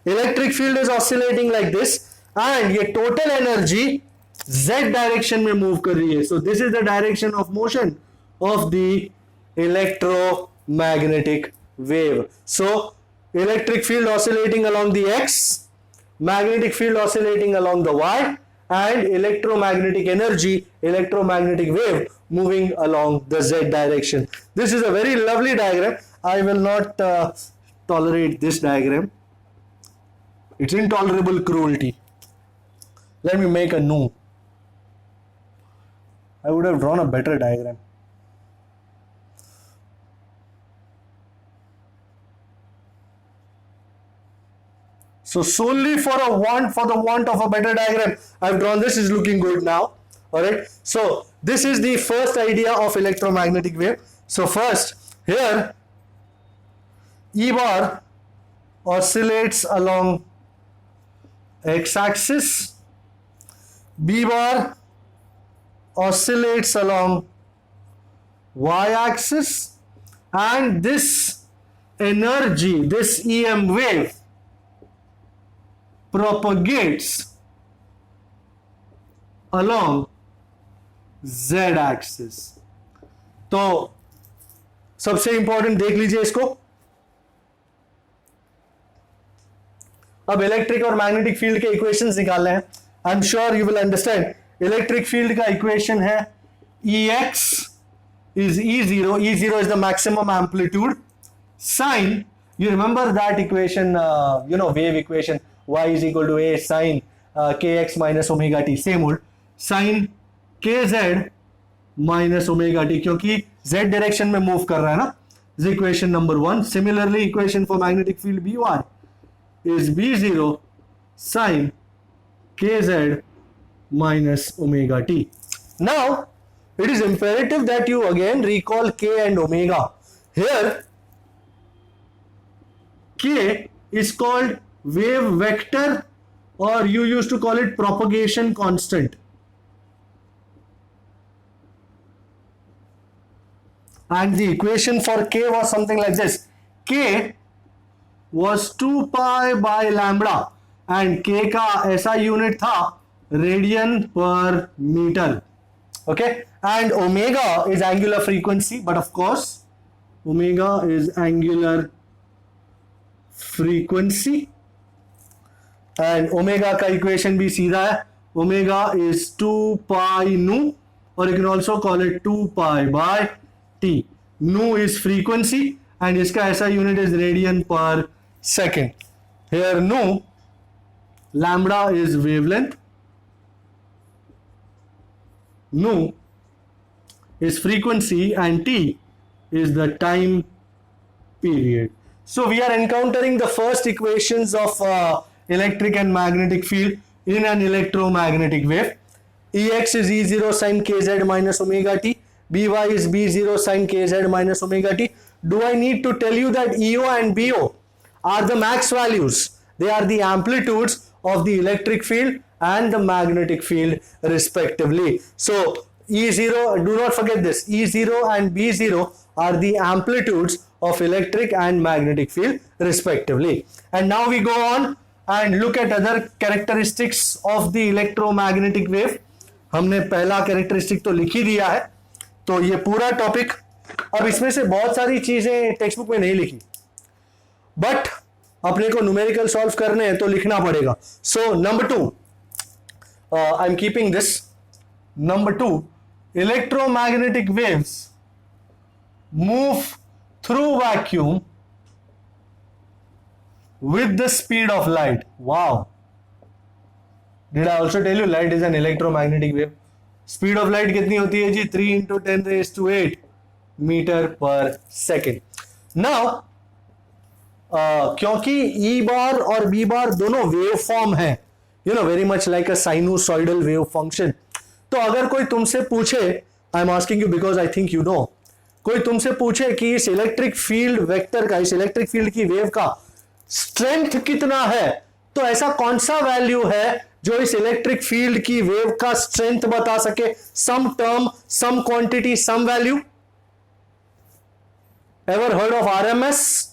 electric field is oscillating like this, and ये टोटल एनर्जी z डायरेक्शन में मूव कर रही है. So this is the direction of motion of the electromagnetic wave. So electric field oscillating along the x, magnetic field oscillating along the y, and electromagnetic energy, electromagnetic wave moving along the z direction. This is a very lovely diagram. I will not tolerate this diagram. It's intolerable cruelty. Let me make a new. I would have drawn a better diagram. So solely for the want of a better diagram, I've drawn this. Is looking good now. All right. So this is the first idea of electromagnetic wave. So first here, E bar oscillates along x-axis. B bar oscillates along y-axis, and this energy, this EM wave, propagates along z-axis. तो सबसे important देख लीजिए इसको. अब electric और magnetic field के equations निकालने हैं. I am sure you will understand. Electric field का इक्वेशन है Ex is E0. E0 is the maximum amplitude. Sine, you remember that equation, wave equation, y is equal to a sine kx minus omega t. Same old sine kz minus omega t, क्योंकि z direction में move कर रहा है ना. This is equation number 1. Similarly, equation for magnetic field By is B0 sine kz minus omega t. Now it is imperative that you again recall k and omega. Here k is called wave vector, or you used to call it propagation constant. And the equation for k was something like this. K was 2 pi by lambda, and k का ऐसा unit था radian पर metre. Okay, and omega is angular frequency, but of course omega is angular frequency, and omega का equation भी सीधा है. Omega is 2 pi nu, or you can also call it 2 pi by t. Nu is frequency, and इसका ऐसा unit is radian per second. Here nu, lambda is wavelength, nu is frequency, and t is the time period. So we are encountering the first equations of electric and magnetic field in an electromagnetic wave. Ex is E0 sin kz minus omega t. By is B0 sin kz minus omega t. Do I need to tell you that EO and BO are the max values? They are the amplitudes of the electric field and the magnetic field respectively. So E0, do not forget this, E0 and B0 are the amplitudes of electric and magnetic field respectively. And now we go on and look at other characteristics of the electromagnetic wave. हमने पहला characteristic तो लिख ही दिया है, तो ये पूरा topic, अब इसमें से बहुत सारी चीजें टेक्स्ट बुक में नहीं लिखी, बट अपने को न्यूमेरिकल सॉल्व करने हैं तो लिखना पड़ेगा. So number 2, I am keeping this. Number 2, electromagnetic waves move through vacuum with the speed of light. Wow. Did I also tell you light is an electromagnetic wave? Speed of light कितनी होती है जी? 3 into 10 raised to 8 meter per second. Now, क्योंकि E bar और B bar दोनों wave form है, very much like a sinusoidal wave function. तो अगर कोई तुमसे पूछे, I am asking you because I think you know, कोई तुमसे पूछे कि इस इलेक्ट्रिक फील्ड वेक्टर का, इस इलेक्ट्रिक फील्ड की वेव का स्ट्रेंथ कितना है, तो ऐसा कौन सा वैल्यू है जो इस इलेक्ट्रिक फील्ड की वेव का स्ट्रेंथ बता सके? Some term, some quantity, some value. Ever heard of RMS?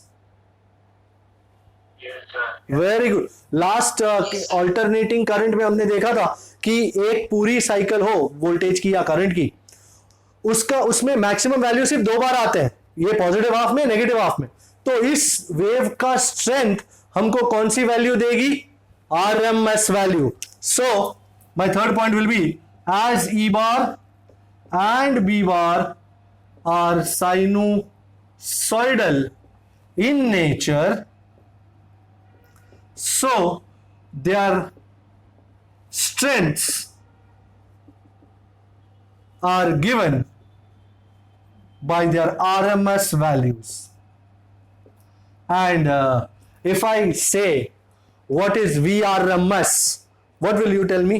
Very good. Last alternating current में हमने देखा था कि एक पूरी साइकिल हो वोल्टेज की या करंट की, उसमें मैक्सिमम वैल्यू सिर्फ 2 बार आते हैं, ये पॉजिटिव हाफ में, नेगेटिव हाफ में. तो इस वेव का स्ट्रेंथ हमको कौन सी वैल्यू देगी? RMS value. So my third point will be as E bar and B bar are sinusoidal in nature, so their strengths are given by their RMS values. And if I say what is VRMS, what will you tell me?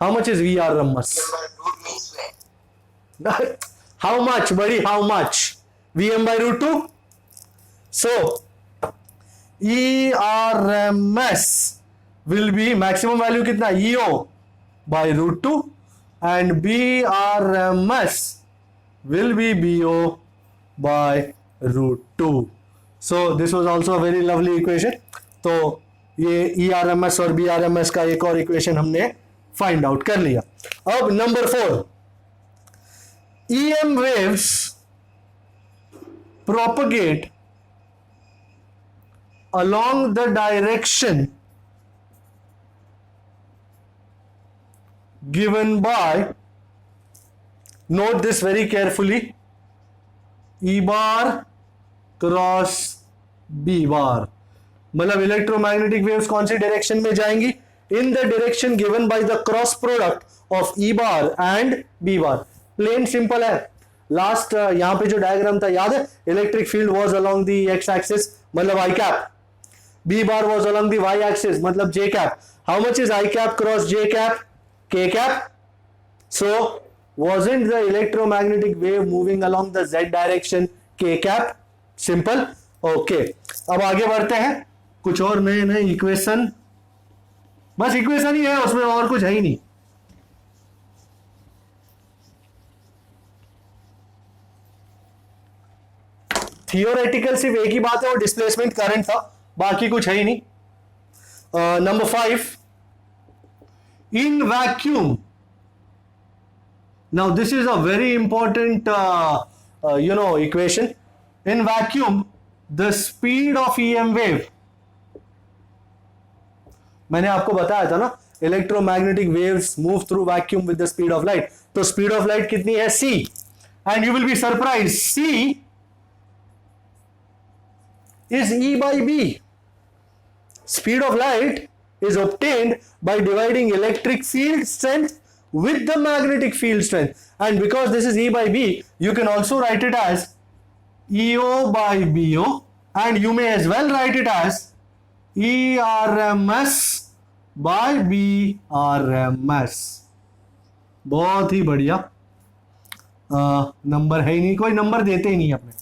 How much is VRMS? How much, buddy? How much? VM by root 2? So ERMS will be maximum value कितना? EO by root 2 and BRMS will be BO by root 2. So this was also a very lovely equation. तो ये ERMS और BRMS का एक और equation हमने find out कर लिया. अब number 4, EM waves propagate along the direction given by, note this very carefully, E bar cross B bar. मतलब इलेक्ट्रोमैग्नेटिक वेव्स कौन सी डायरेक्शन में जाएंगी? In the direction given by the cross product of E bar and B bar. Plain simple है. Last यहां पे जो diagram था याद है? Electric field was along the x axis, मतलब I cap. B bar was along the y axis, मतलब J cap. How much is I cap cross J cap? K cap. So wasn't the electromagnetic wave moving along the Z direction? K cap. Simple. Okay. अब आगे बढ़ते हैं. कुछ और नए नए equation, बस इक्वेशन ही है, उसमें और कुछ है ही नहीं. थियोरेटिकल सिर्फ एक ही बात है, वो डिस्प्लेसमेंट करंट था, बाकी कुछ है ही नहीं. Number 5, in vacuum. Now this is a very important equation. In vacuum the speed of EM wave, मैंने आपको बताया था ना, electromagnetic waves move through vacuum with the speed of light. तो स्पीड ऑफ लाइट कितनी है? c. And you will be surprise, c is E by B. Speed of light is obtained by dividing electric field strength with the magnetic field strength. And because this is E by B, you can also write it as EO by BO, and you may as well write it as ERMS by BRMS. बहुत ही बढ़िया. Number है ही नहीं, कोई number देते ही नहीं अपने.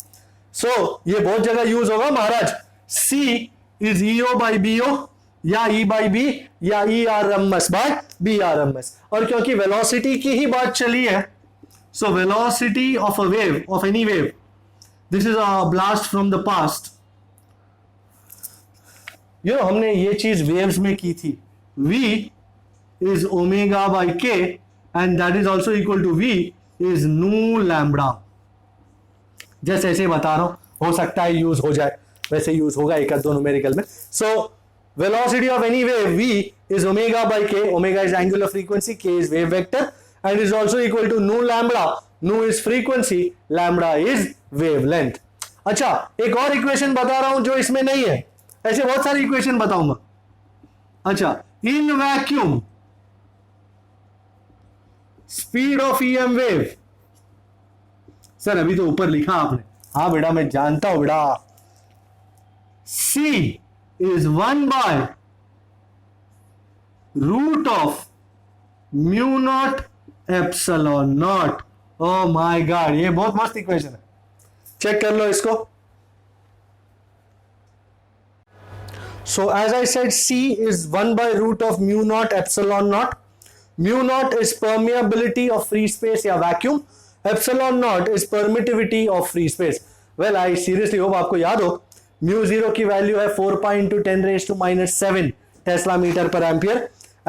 So, ये बहुत जगह यूज होगा महाराज. C is EO by BO या ई बाई बी या E R M S by B R M S. और क्योंकि वेलोसिटी की ही बात चली है, so velocity of a wave, of any wave, this is a blast from the past. हमने ये चीज वेव्स में की थी, v is omega by k and that is also equal to v is nu lambda। जैसे ऐसे बता रहा हूं, हो सकता है यूज हो जाए, वैसे यूज होगा एक दो न्यूमेरिकल में। सो velocity of any wave v is omega by k, omega is angular frequency, k is wave vector and is also equal to nu lambda, nu is frequency, lambda is wavelength। अच्छा, एक और equation बता रहा हूं जो इसमें नहीं है, ऐसे बहुत सारी इक्वेशन बताऊंगा। अच्छा, in vacuum speed of EM wave, sir अभी तो ऊपर लिखा आपने, हाँ बेटा मैं जानता हूं बेटा, c is 1 by root of mu naught epsilon naught. Oh my God, ये बहुत मस्त इक्वेशन है, चेक कर लो इसको। So as I said, C is 1 by root of mu naught epsilon naught. Mu naught is permeability of free space या vacuum. Epsilon naught is permittivity of free space. Well, I seriously hope आपको याद हो, mu 0 की value है 4 pi into 10 raised to minus 7 tesla metre per ampere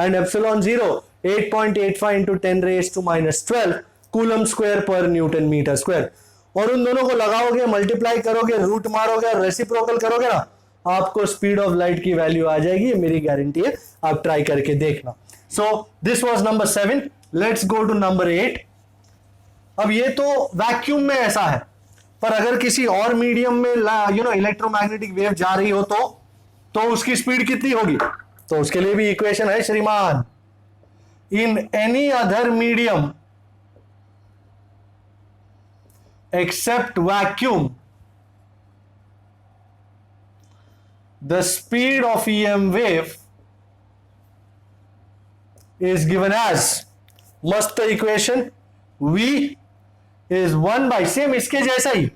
and epsilon 0 8.85 into 10 raised to minus 12 coulomb square पर Newton metre square. और उन दोनों को लगाओगे, मल्टीप्लाई करोगे, रूट मारोगे और रेसिप्रोकल करोगे ना, आपको स्पीड ऑफ लाइट की वैल्यू आ जाएगी, मेरी गारंटी है, आप ट्राई करके देखना। So this was number 7, let's go to number 8। अब ये तो वैक्यूम में ऐसा है, पर अगर किसी और मीडियम में इलेक्ट्रोमैग्नेटिक वेव जा रही हो तो उसकी स्पीड कितनी होगी, तो उसके लिए भी इक्वेशन है श्रीमान। In any other medium except vacuum, the speed of EM wave is given as, मस्त equation, V is 1 by, same इसके जैसा ही,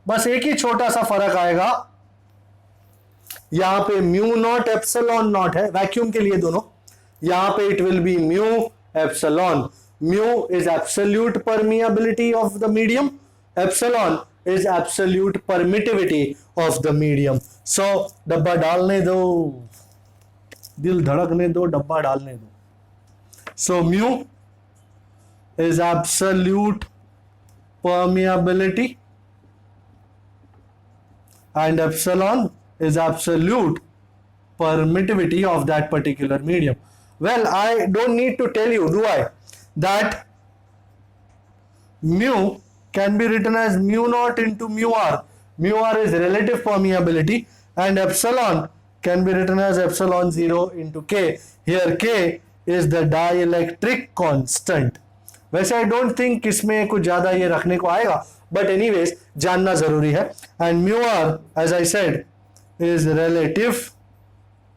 बस एक ही छोटा सा फर्क आएगा, यहां पे म्यू नॉट एप्सिलॉन नॉट है वैक्यूम के लिए दोनों, यहां पे it will be mu epsilon. Mu is absolute permeability of the medium, epsilon is absolute permittivity of the medium। so डब्बा डालने दो, दिल धड़कने दो, डब्बा डालने दो। so mu is absolute permeability and epsilon is absolute permittivity of that particular medium। well, I don't need to tell you, do I, that mu can be written as mu naught into mu r. Mu r is relative permeability and epsilon can be written as epsilon 0 into k. Here k is the dielectric constant। वैसे I don't think इसमें कुछ ज्यादा ये रखने को आएगा, but anyways जानना जरूरी है। and mu r, as I said, is relative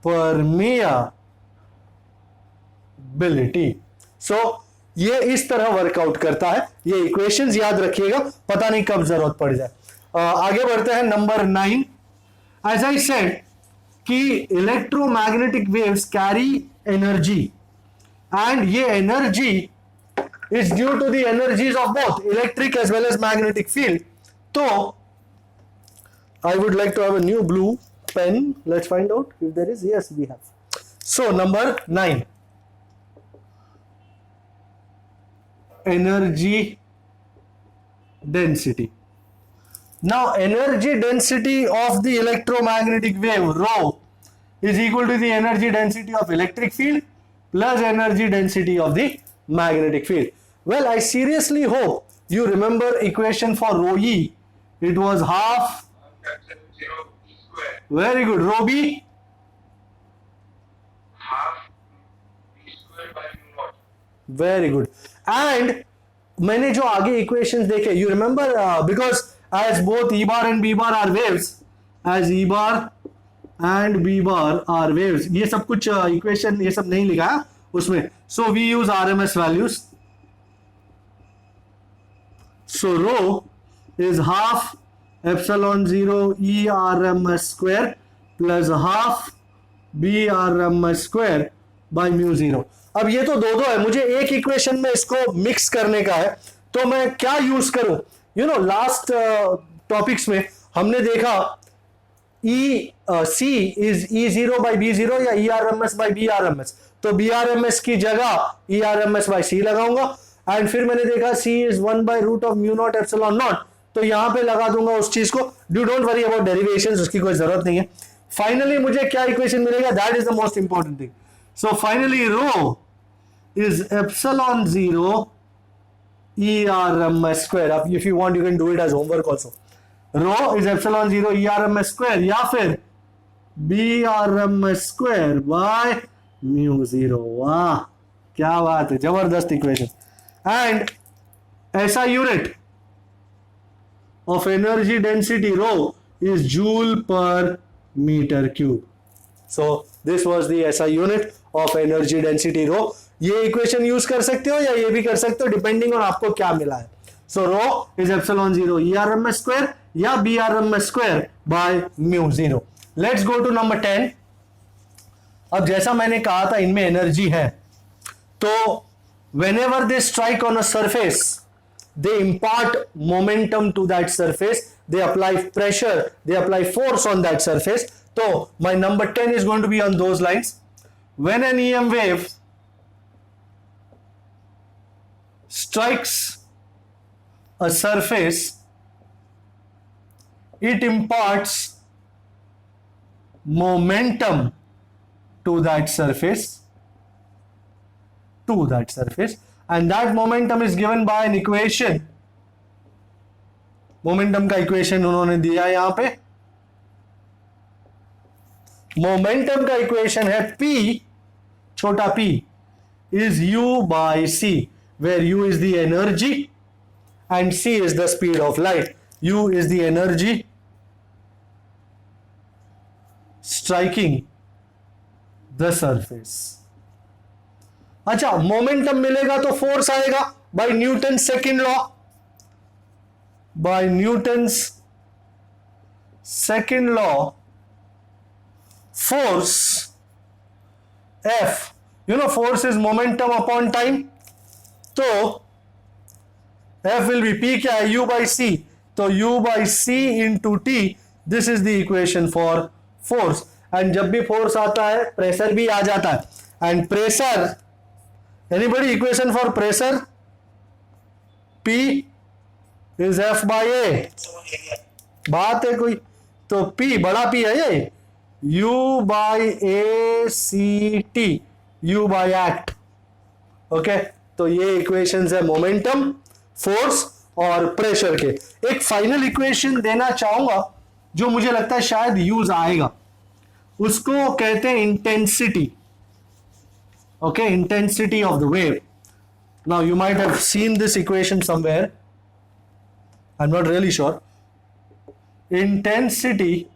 permeability। so ये इस तरह वर्कआउट करता है, ये इक्वेशंस याद रखिएगा, पता नहीं कब जरूरत पड़ जाए। आगे बढ़ते हैं नंबर 9। एज आई सेड कि electromagnetic waves carry energy and ये energy is due to the energies of both electric as well as magnetic field. तो I would like to have a new blue pen, let's find out if there is, yes we have. So number 9, energy density। now energy density of the electromagnetic wave rho is equal to the energy density of electric field plus energy density of the magnetic field। well, I seriously hope you remember equation for rho e, it was half, very good, rho b half b square by mu naught, very good। And मैंने जो आगे equations देखे, you remember, because as both E bar and B bar are waves, as E bar and B bar are waves, ये सब कुछ equation ये सब नहीं लिखा है उसमें। So we use RMS values. So rho is half epsilon 0 E R M S square plus half B R M S square by mu zero. अब ये तो दो दो है, मुझे एक इक्वेशन में इसको मिक्स करने का है, तो मैं क्या यूज करूं? लास्ट टॉपिक्स में हमने देखा C is E zero by B zero या E R M S by B R M S, तो बी आर एम एस की जगह E R M S by C लगाऊंगा। एंड फिर मैंने देखा C is 1 by root of mu naught epsilon naught, तो यहां पे लगा दूंगा उस चीज को। डोंट वरी अबाउट डेरिवेशंस, उसकी कोई जरूरत नहीं है। फाइनली मुझे क्या इक्वेशन मिलेगा? That is the most important thing. So finally rho is epsilon zero E R M S square. अब if you want you can do it as homework also. Rho is epsilon zero E R M S square या फिर B R M S square by mu zero. वाह क्या बात है, जबरदस्त equation. And ऐसा unit of energy density rho is joule per meter cube. So this was the SI unit of energy density rho. ये equation use कर सकते हो या ये भी कर सकते हो, डिपेंडिंग ऑन आपको क्या मिला है। So rho is epsilon zero E R M S square या B R M S square by mu zero. Let's go to number 10। अब जैसा मैंने कहा था इनमें एनर्जी है, तो whenever they strike on a surface, they impart momentum to that surface, they apply pressure, they apply force on that surface. So my number 10 is going to be on those lines. When an EM wave strikes a surface, it imparts momentum to that surface, and that momentum is given by an equation. Momentum का equation उन्होंने दिया यहां पे। Momentum का equation है P, छोटा p is u by c, where u is the energy and c is the speed of light. u is the energy striking the surface. अच्छा, momentum मिलेगा तो फोर्स आएगा by Newton second law. By Newton's second law force F, force is momentum upon time, तो F will be P क्या है? U by C, तो U by C into T, this is the equation for force. And जब भी force आता है pressure भी आ जाता है। And pressure, anybody equation for pressure? P is F by A। बात है कोई? तो P बड़ा P है ये, U by A C T, U by act। Okay, तो ये इक्वेशंस है मोमेंटम, फोर्स और प्रेशर के। एक फाइनल इक्वेशन देना चाहूंगा जो मुझे लगता है शायद यूज आएगा, उसको कहते हैं intensity. Okay, intensity of the wave. Now you might have seen this equation somewhere, I'm not really sure. Intensity,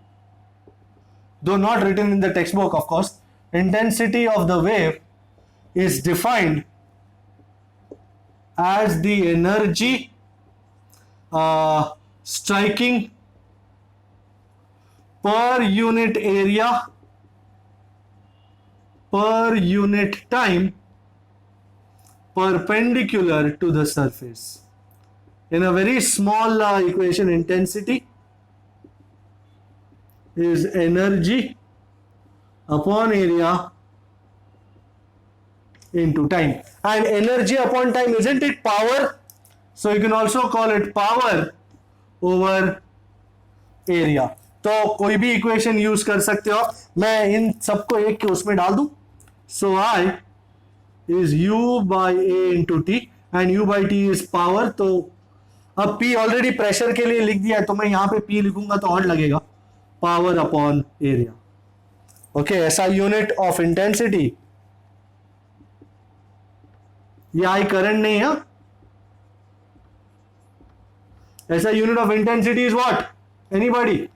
though not written in the textbook of course, intensity of the wave is defined as the energy striking per unit area per unit time perpendicular to the surface. In a very small equation, intensity is energy upon area into time. And energy upon time, isn't it power? So you can also call it power over area. तो कोई भी equation use कर सकते हो। मैं इन सबको एक के उसमें डाल दूं। So I is U by A into T and U by T is power। तो अब P ऑलरेडी प्रेशर के लिए लिख दिया है, तो मैं यहां पे P लिखूंगा तो और लगेगा, पावर अपॉन एरिया। ओके, ऐसा यूनिट ऑफ इंटेंसिटी, ये आई करंट नहीं है। ऐसा unit of intensity is what? Anybody?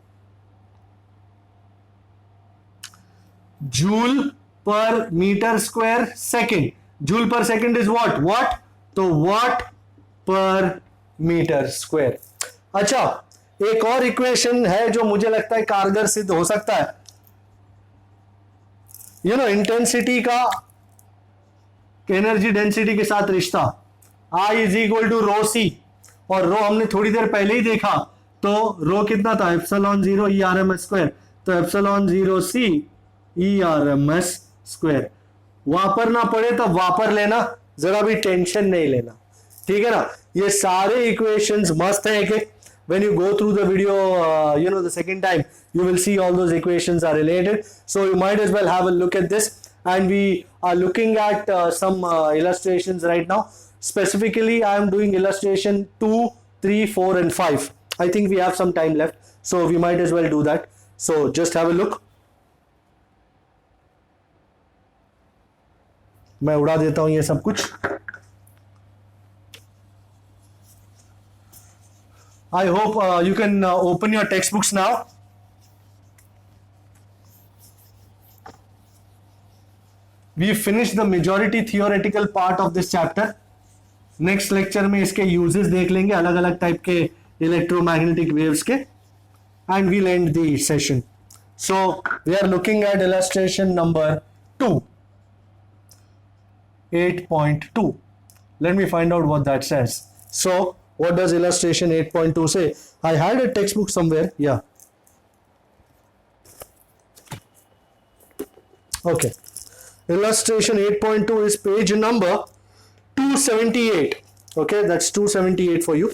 Joule per metre square second. Joule per second is what? तो व्हाट पर मीटर स्क्वायर। अच्छा, एक और इक्वेशन है जो मुझे लगता है कारगर सिद्ध हो सकता है। इंटेंसिटी का एनर्जी डेंसिटी के साथ रिश्ता I इज इक्वल टू रो सी, और रो हमने थोड़ी देर पहले ही देखा, तो रो कितना था, एप्सिलॉन 0 ERMS स्क्वायर, तो एप्सिलॉन 0 C ERMS स्क्वायर। वापरना पड़े तो वापर लेना, जरा भी टेंशन नहीं लेना, ठीक है ना। ये सारे इक्वेशंस मस्त है कि when you go through the video the second time, you will see all those equations are related, so you might as well have a look at this. And we are looking at some illustrations right now. Specifically, I am doing illustration 2, 3, 4 and 5. I think we have some time left, so we might as well do that. So just have a look. मैं उड़ा देता हूं ये सब कुछ। I hope you can open your textbooks now. We finished the majority theoretical part of this chapter. Next lecture में इसके uses देख लेंगे, अलग अलग टाइप के electromagnetic waves के, and we'll end the session. So we are looking at illustration number 2, 8.2. Let me find out what that says. So what does illustration 8.2 say? I had a textbook somewhere. Yeah. Okay. Illustration 8.2 is page number 278. Okay, that's 278 for you.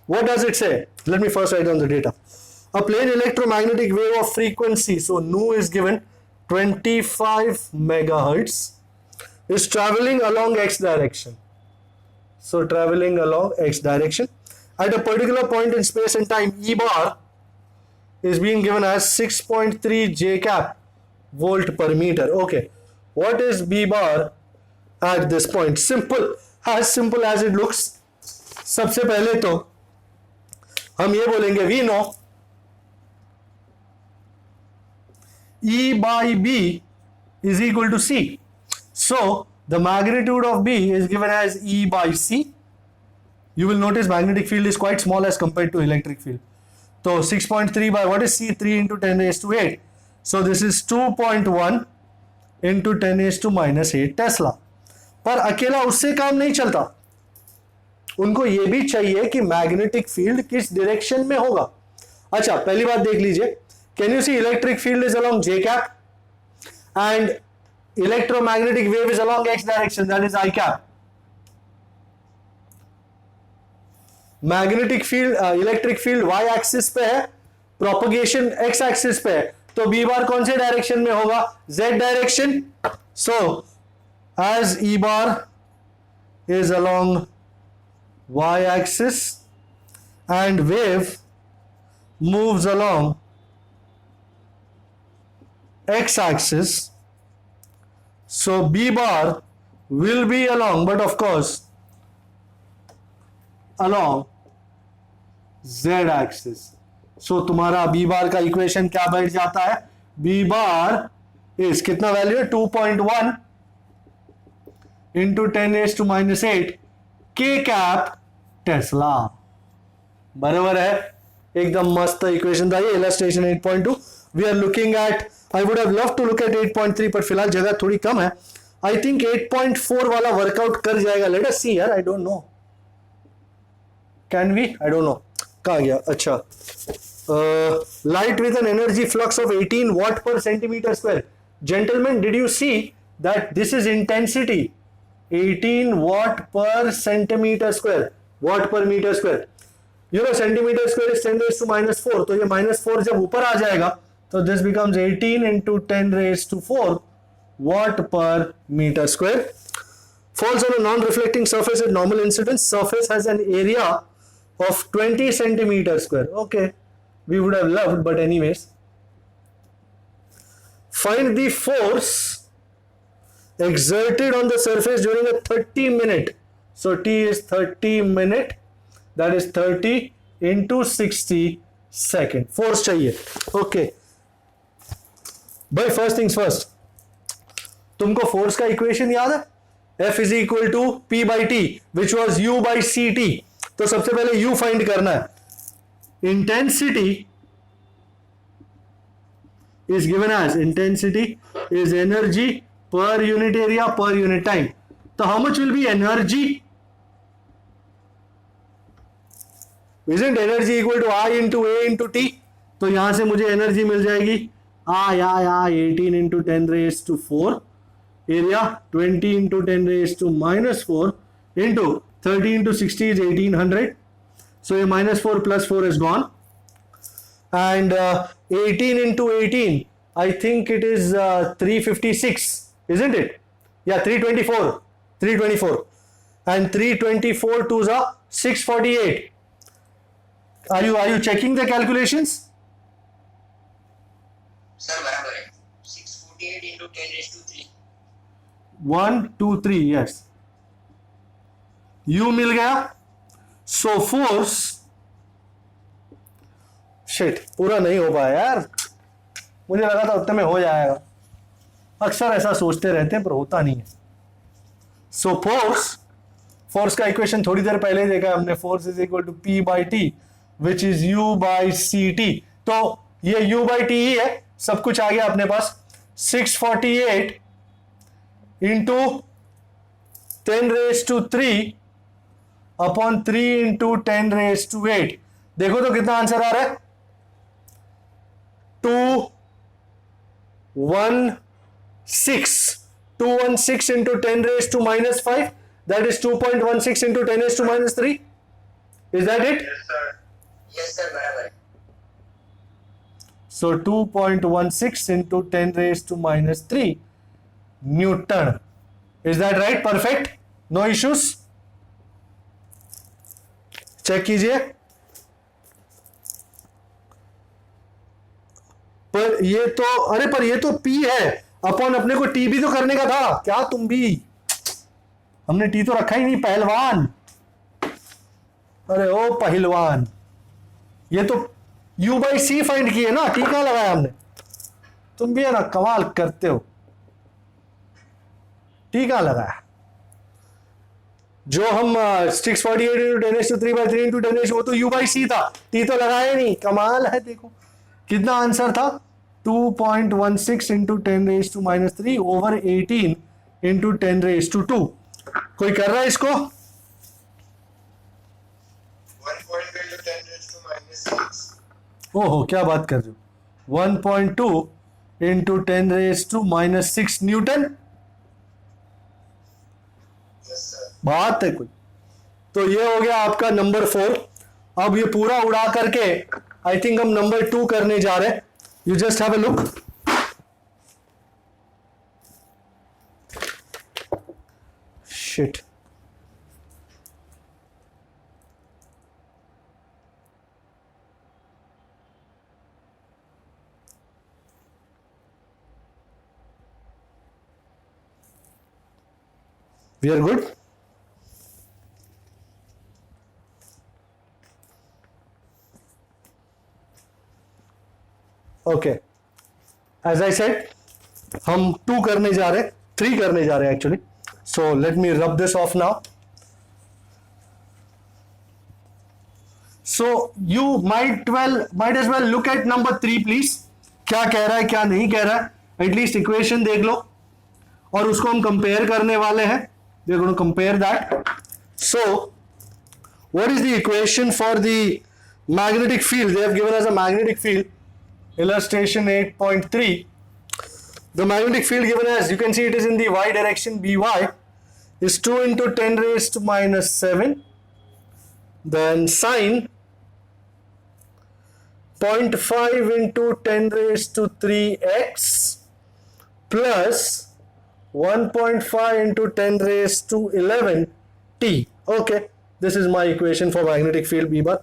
What does it say? Let me first write down the data. A plane electromagnetic wave of frequency, so nu is given 25 megahertz, is traveling along x direction. So traveling along x direction at a particular point in space and time, E bar is being given as 6.3 J cap volt per meter. Okay, what is B bar at this point? Simple as it looks. सबसे पहले तो हम ये बोलेंगे we know E by B is equal to C. So the magnitude of B is given as E by C. You will notice magnetic field is quite small as compared to electric field. So 6.3 by what is C? 3 into 10 raised to 8. So this is 2.1 into 10 raised to minus 8 Tesla. पर अकेला उससे काम नहीं चलता, उनको ये भी चाहिए कि मैग्नेटिक फील्ड किस डायरेक्शन में होगा। अच्छा, पहली बात देख लीजिए, can you see electric field is along J cap and electromagnetic wave is along x direction, that is I cap. Magnetic field electric field y axis पे है, प्रोपगेशन x एक्सिस पे है, तो b बार कौन से डायरेक्शन में होगा? z direction. So as E bar is along y axis and wave moves along x axis, so B bar will be along, but of course along z axis. So तुम्हारा B bar का equation क्या बैठ जाता है? B bar is कितना value है? 2.1 into 10 raised to minus 8 K cap tesla. बराबर है, एकदम मस्त इक्वेशन था ये. Illustration 8.2 we are looking at, I would have love to look at 8.3 पर फिलहाल जगह थोड़ी कम है. आई थिंक 8.4 वाला वर्कआउट कर जाएगा. लेट अस सी यार, I don't know, can we, I don't know कहाँ गया. अच्छा, light with an energy flux of 18 watt per centimeter square. Gentlemen, did you see that this is intensity? 18 watt per centimeter square, watt per meter square. You know centimeter square is 10 raised to minus 4, तो ये minus 4 जब ऊपर आ जाएगा तो this becomes 18 into 10 raised to 4 watt per meter square. Falls on a non-reflecting surface at normal incidence. Surface has an area of 20 centimeter square. Okay, we would have loved, but anyways. Find the force exerted on the surface during a 30-minute. So T is 30 minute, that is 30 into 60 second. Force चाहिए. Okay. But first things first. तुमको force का equation याद है? F is equal to P by T, which was U by CT. तो सबसे पहले U find करना है. Intensity is given as intensity is energy per unit area per unit time. So how much will be energy? Isn't energy equal to I into A into T? तो यहां से मुझे energy मिल जाएगी I 18 into 10 raised to 4 area 20 into 10 raised to minus 4 into 30 into 60 is 1800. So a minus 4 plus 4 is gone. And 18 into 18, I think it is 356, isn't it? Yeah, 324. 324. And 324 to the 648. Are you checking the calculations? Sir, बराबर है 648 into 10 raised to 3. 1 2 3, yes. U मिल गया. So force, shit पूरा नहीं हो पाया यार, मुझे लगा था उतने में हो जाएगा. अक्सर ऐसा सोचते रहते हैं पर होता नहीं है. सो फोर्स का इक्वेशन थोड़ी देर पहले देखा है हमने. Force is equal to P by T which is U by C T. तो ये यू बाई टी ही है. सब कुछ आ गया अपने पास. 648 into 10 raise to 3 upon 3 into 10 raise to 8. देखो तो कितना आंसर आ रहा है. 216 into 10 raised to minus 5, that is 2.16 into 10 raised to minus 3. Is that it? Yes, sir. Yes, sir, बराबर. So 2.16 into 10 raised to minus 3 Newton. Is that right? Perfect. No issues. Check कीजिए. पर ये तो, अरे पर ये तो P है अपॉन, अपने को T भी तो करने का था. क्या तुम भी, हमने T तो रखा ही नहीं. पहलवान, अरे ओ पहलवान, ये तो U बाई सी फाइंड किए ना, T कहां लगाया हमने. तुम भी है ना, कमाल करते हो. T कहां लगाया. जो हम 648 इंटू 10 to 3 by 3 इंटू 10 वो तो U बाई सी था. T तो लगाया नहीं. कमाल है. देखो कितना आंसर था. 2.16 into 10 raise to minus 3 over 18 into 10 raise to 2. कोई कर रहा है इसको. 1.2 into 10 raised to minus 6. ओहो क्या बात कर रहे हो. 1.2 into 10 raise to minus 6 newton. Yes, sir. बात है कोई. तो ये हो गया आपका नंबर 4. अब ये पूरा उड़ा करके आई थिंक हम नंबर 2 करने जा रहे हैं. You just have a look. Shit. We are good. Okay, as I said हम 2 करने जा रहे हैं, 3 करने जा रहे हैं actually. So let me rub this off now. So you might as well look at number 3 please. क्या कह रहा है क्या नहीं कह रहा है. एटलीस्ट इक्वेशन देख लो और उसको हम कंपेयर करने वाले हैं. We are going to compare that. So what is the equation for the magnetic field. They have given us a magnetic field. Illustration 8.3. The magnetic field given as, you can see it is in the y direction, By is 2 into 10 raised to minus 7. Then sine 0.5 into 10 raised to 3x plus 1.5 into 10 raised to 11 t. Okay, this is my equation for magnetic field B bar.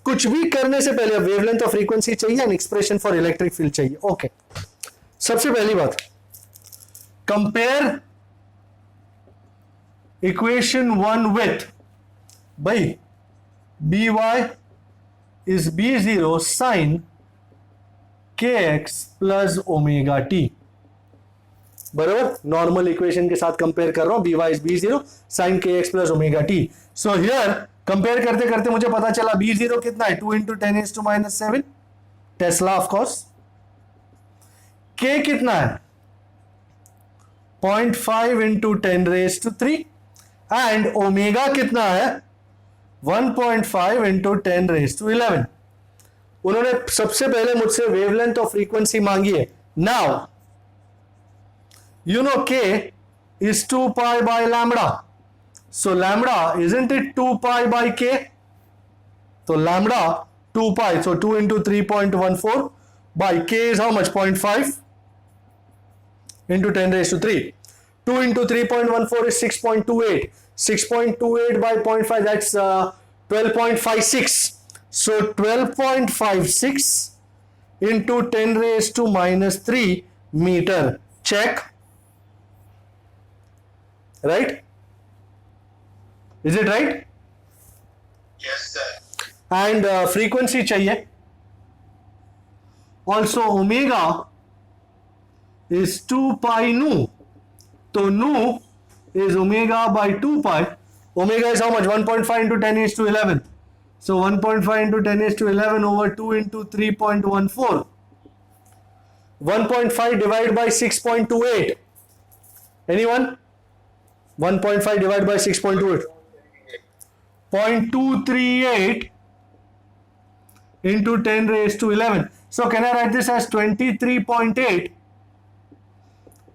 कुछ भी करने से पहले wavelength of frequency चाहिए and expression for electric field चाहिए. Okay, सबसे पहली बात, कंपेयर इक्वेशन 1 विथ भाई B y is B0 sine kx plus omega T. बराबर, नॉर्मल इक्वेशन के साथ कंपेयर कर रहा हूं. B y is B0 sine kx plus omega T. So here compare करते करते मुझे पता चला B0 कितना है. 2 into 10 to minus 7 tesla of course. k कितना है 0.5 इंटू 10⁻³ एंड ओमेगा कितना है 1.5 इंटू 10⁻11। उन्होंने सबसे पहले मुझसे वेवलेंथ और फ्रीक्वेंसी मांगी है। Now you know k is 2 pi by lambda, so lambda isn't it 2 pi by k? So lambda 2 pi, so 2 into 3.14 by k is how much? 0.5 into 10⁻³. 2 into 3.14 is 6.28. 6.28 by 0.5, that's 12.56. So 12.56 into 10⁻³ meter. Check. Right? Is it right? Yes, sir. And frequency चाहिए. Also omega is 2 pi nu. तो nu is omega by 2 pi. Omega is how much? 1.5 into 10⁻11. So 1.5 into 10⁻11 over 2 into 3.14. 1.5 divided by 6.28. Anyone? 1.5 divided by 6.28. 0.238 into 10⁻11. So can I write this as 23.8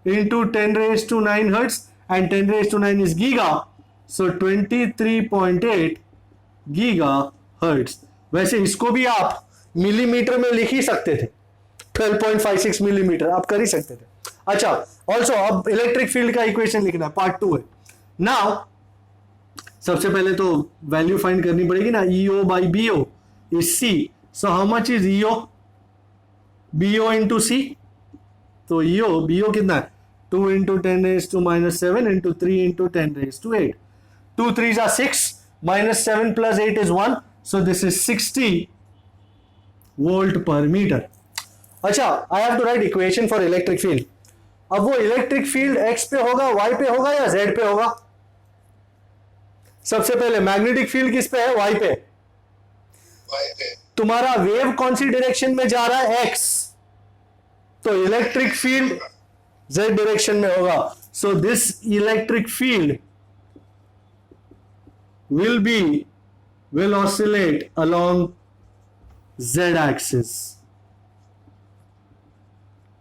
into 10⁻9 hertz, and 10⁻9 is giga, so 23.8 gigahertz. वैसे इसको भी आप millimetre में लिख ही सकते थे, 12.56 millimetre आप कर ही सकते थे। अच्छा, ऑल्सो अब इलेक्ट्रिक फील्ड का इक्वेशन लिखना है, पार्ट 2 है। नाउ सबसे पहले तो वैल्यू फाइंड करनी पड़ेगी ना, EO by BO is C. So how much is EO? BO into C. तो BO कितना है 2 into 10⁻⁻7 into 3 into 10⁻8. 2 3s are 6, minus 7 plus 8 is 1, so this is 60 volt per meter. अच्छा, I have to write equation for electric field. अब वो electric field x पे होगा, y पे होगा या z पे होगा? सबसे पहले मैग्नेटिक फील्ड किस पे है? y पे। Y पे। तुम्हारा वेव कौन सी डायरेक्शन में जा रहा है? x। तो इलेक्ट्रिक फील्ड z डायरेक्शन में होगा। So this electric field will oscillate along z axis,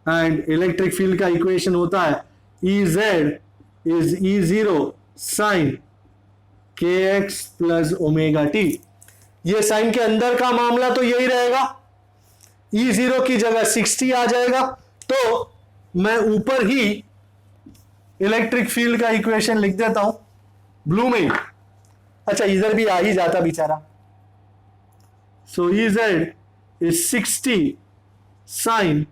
and electric field का इक्वेशन होता है Ez is E0 sin kx plus omega t। ये साइन के अंदर का मामला तो यही रहेगा, E0 की जगह 60 आ जाएगा, तो मैं ऊपर ही इलेक्ट्रिक फील्ड का इक्वेशन लिख देता हूं ब्लू में। अच्छा, इधर भी आ ही जाता बेचारा। सो Ez is 60 sin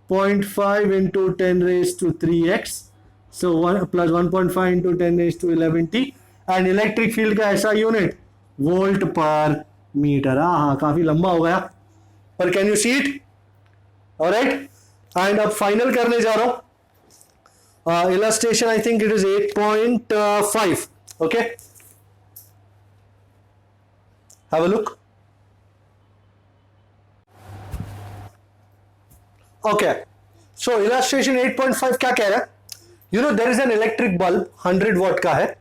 0.5 into 10⁻³ so 1 plus 1.5 into 10⁻11t, and electric field का ऐसा यूनिट वोल्ट पर मीटर। हाँ, काफी लंबा हो गया, पर can you see it? Alright, and अब फाइनल करने जा रहा हूं illustration. I think it is 8.5। Okay, have a look. Okay, so illustration 8.5 क्या कह रहा है? You know there is an electric bulb 100 watt का है,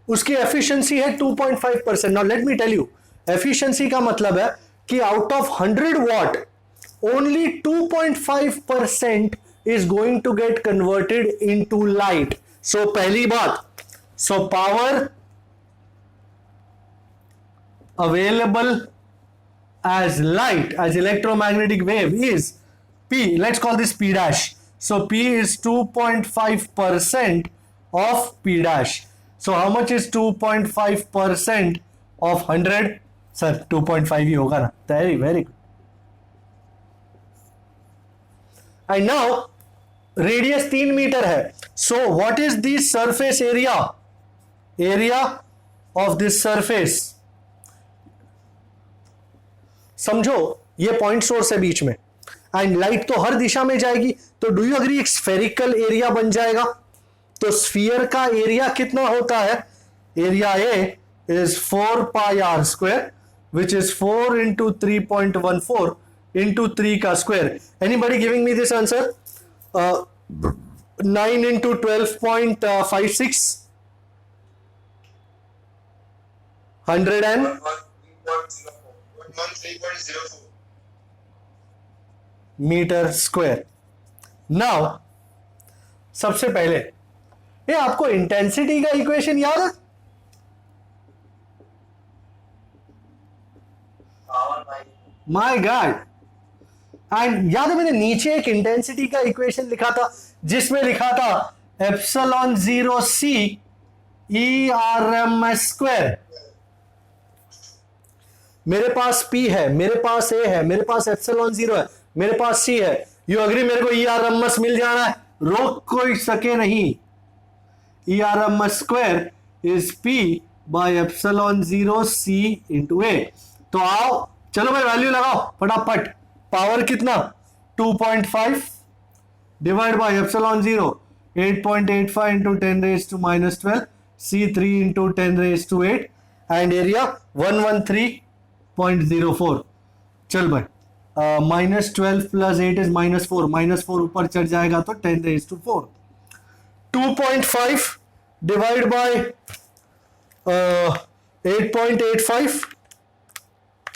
उसकी एफिशिएंसी है 2.5%। Now let me tell you, efficiency का मतलब है कि out of 100 watt only 2.5% is going to get converted into light. So पहली बात, so power available as light as electromagnetic wave is P. Let's call this P dash. So P is 2.5% of P dash. So how much is 2.5% of 100? Sir, 2.5 ही होगा ना? Very, very good. And now radius 3 metre है. So what is the surface area? Area of this surface. समझो, ये point source है बीच में, and light तो हर दिशा में जाएगी, तो डू यू अग्री एक स्फेरिकल एरिया बन जाएगा। तो स्फीयर का एरिया कितना होता है? Area A is 4 pi r square, which is 4 into 3.14 into 3 का square. Anybody giving me this answer? 9 into 12.56 100 and 113.04 metre square. Now सबसे पहले ये आपको इंटेंसिटी का इक्वेशन याद है? My God. एंड याद है मैंने नीचे एक इंटेंसिटी का इक्वेशन लिखा था जिसमें लिखा था epsilon 0 C E R M S square. मेरे पास P है, मेरे पास A है, मेरे पास एप्सिलॉन 0 है, मेरे पास C है. यू अग्री मेरे को ERMS मिल जाना है, रोक कोई सके नहीं. ERMS square is P bye epsilon 0 C into A. तो आओ चलो भाई वैल्यू लगाओ फटाफट. पावर कितना? 2.5 divide by epsilon 0 8.85 into 10 raise to minus 12 C3 into 10 raise to 8 and area 113.04. चल भाई माइनस 12 प्लस 8 इज -4. -4 ऊपर चढ़ जाएगा तो 10 रेज टू 4. 2.5 divide bye 8.85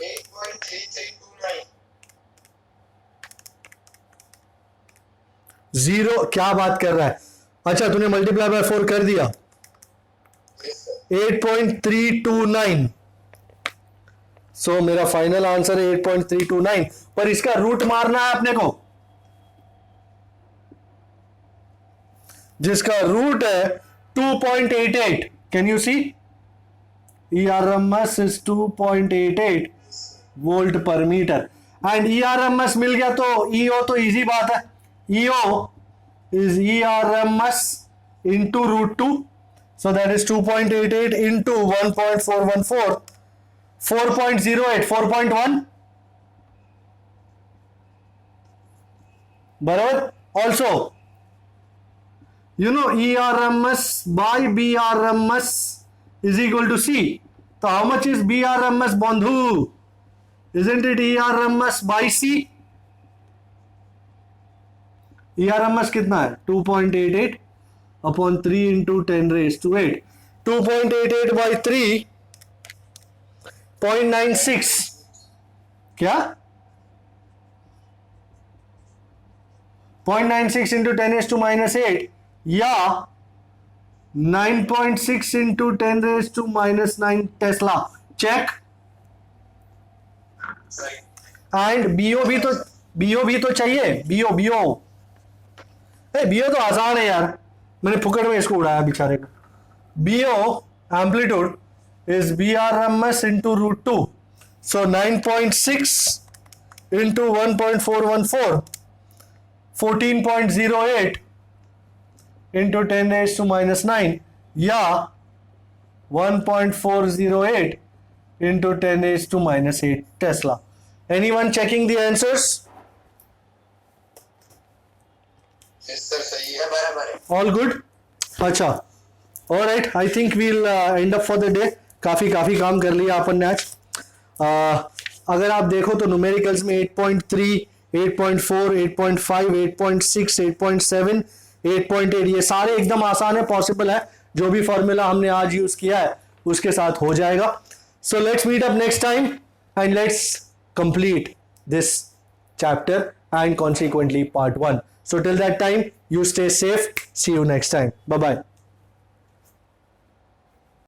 8.3329 0. क्या बात कर रहा है? अच्छा तूने मल्टीप्लाई बाय 4 कर दिया. 8.329. सो मेरा फाइनल आंसर है 8.329. पर इसका रूट मारना है अपने को जिसका रूट है 2.88. Can you see? ERMS is 2.88 volt per metre. And ERMS मिल गया तो EO तो इजी बात है. EO is ERMS into root 2. So that is 2.88 into 1.414. 4.08. 4.1. बराबर. Also, you know ERMS by BRMS is equal to C. So how much is BRMS बंधु? Isn't it ERMS by C? ERMS कितना है? 2.88 upon 3 into 10 raise to 8. 2.88 by 3.96. क्या? 0.96 into 10 raise to minus 8 या 9.6 into 10 raise to minus 9 tesla. Check. And B O भी तो चाहिए. BO BO तो आसान है यार, मैंने फुकट में इसको उड़ाया बेचारे को. BO amplitude is BRMS into root 2. So 9.6 into 1.414 14.08 into 10 raise to minus 9 या 1.408 into 10 raise to minus 8 tesla. Anyone checking the answers? Yes sir, सही है, बराबर है. All good. अच्छा alright, I think we'll end up for the day. काफ़ी काम कर लिया अपन ने आज. अगर आप देखो तो न्यूमेरिकल्स में 8.3 8.4 8.5 8.6 8.7 8.8 ये सारे एकदम आसान है, पॉसिबल है. जो भी फॉर्मूला हमने आज यूज किया है उसके साथ हो जाएगा. So let's meet up next time and let's complete this chapter and consequently part 1. So till that time, you stay safe. See you next time. Bye bye.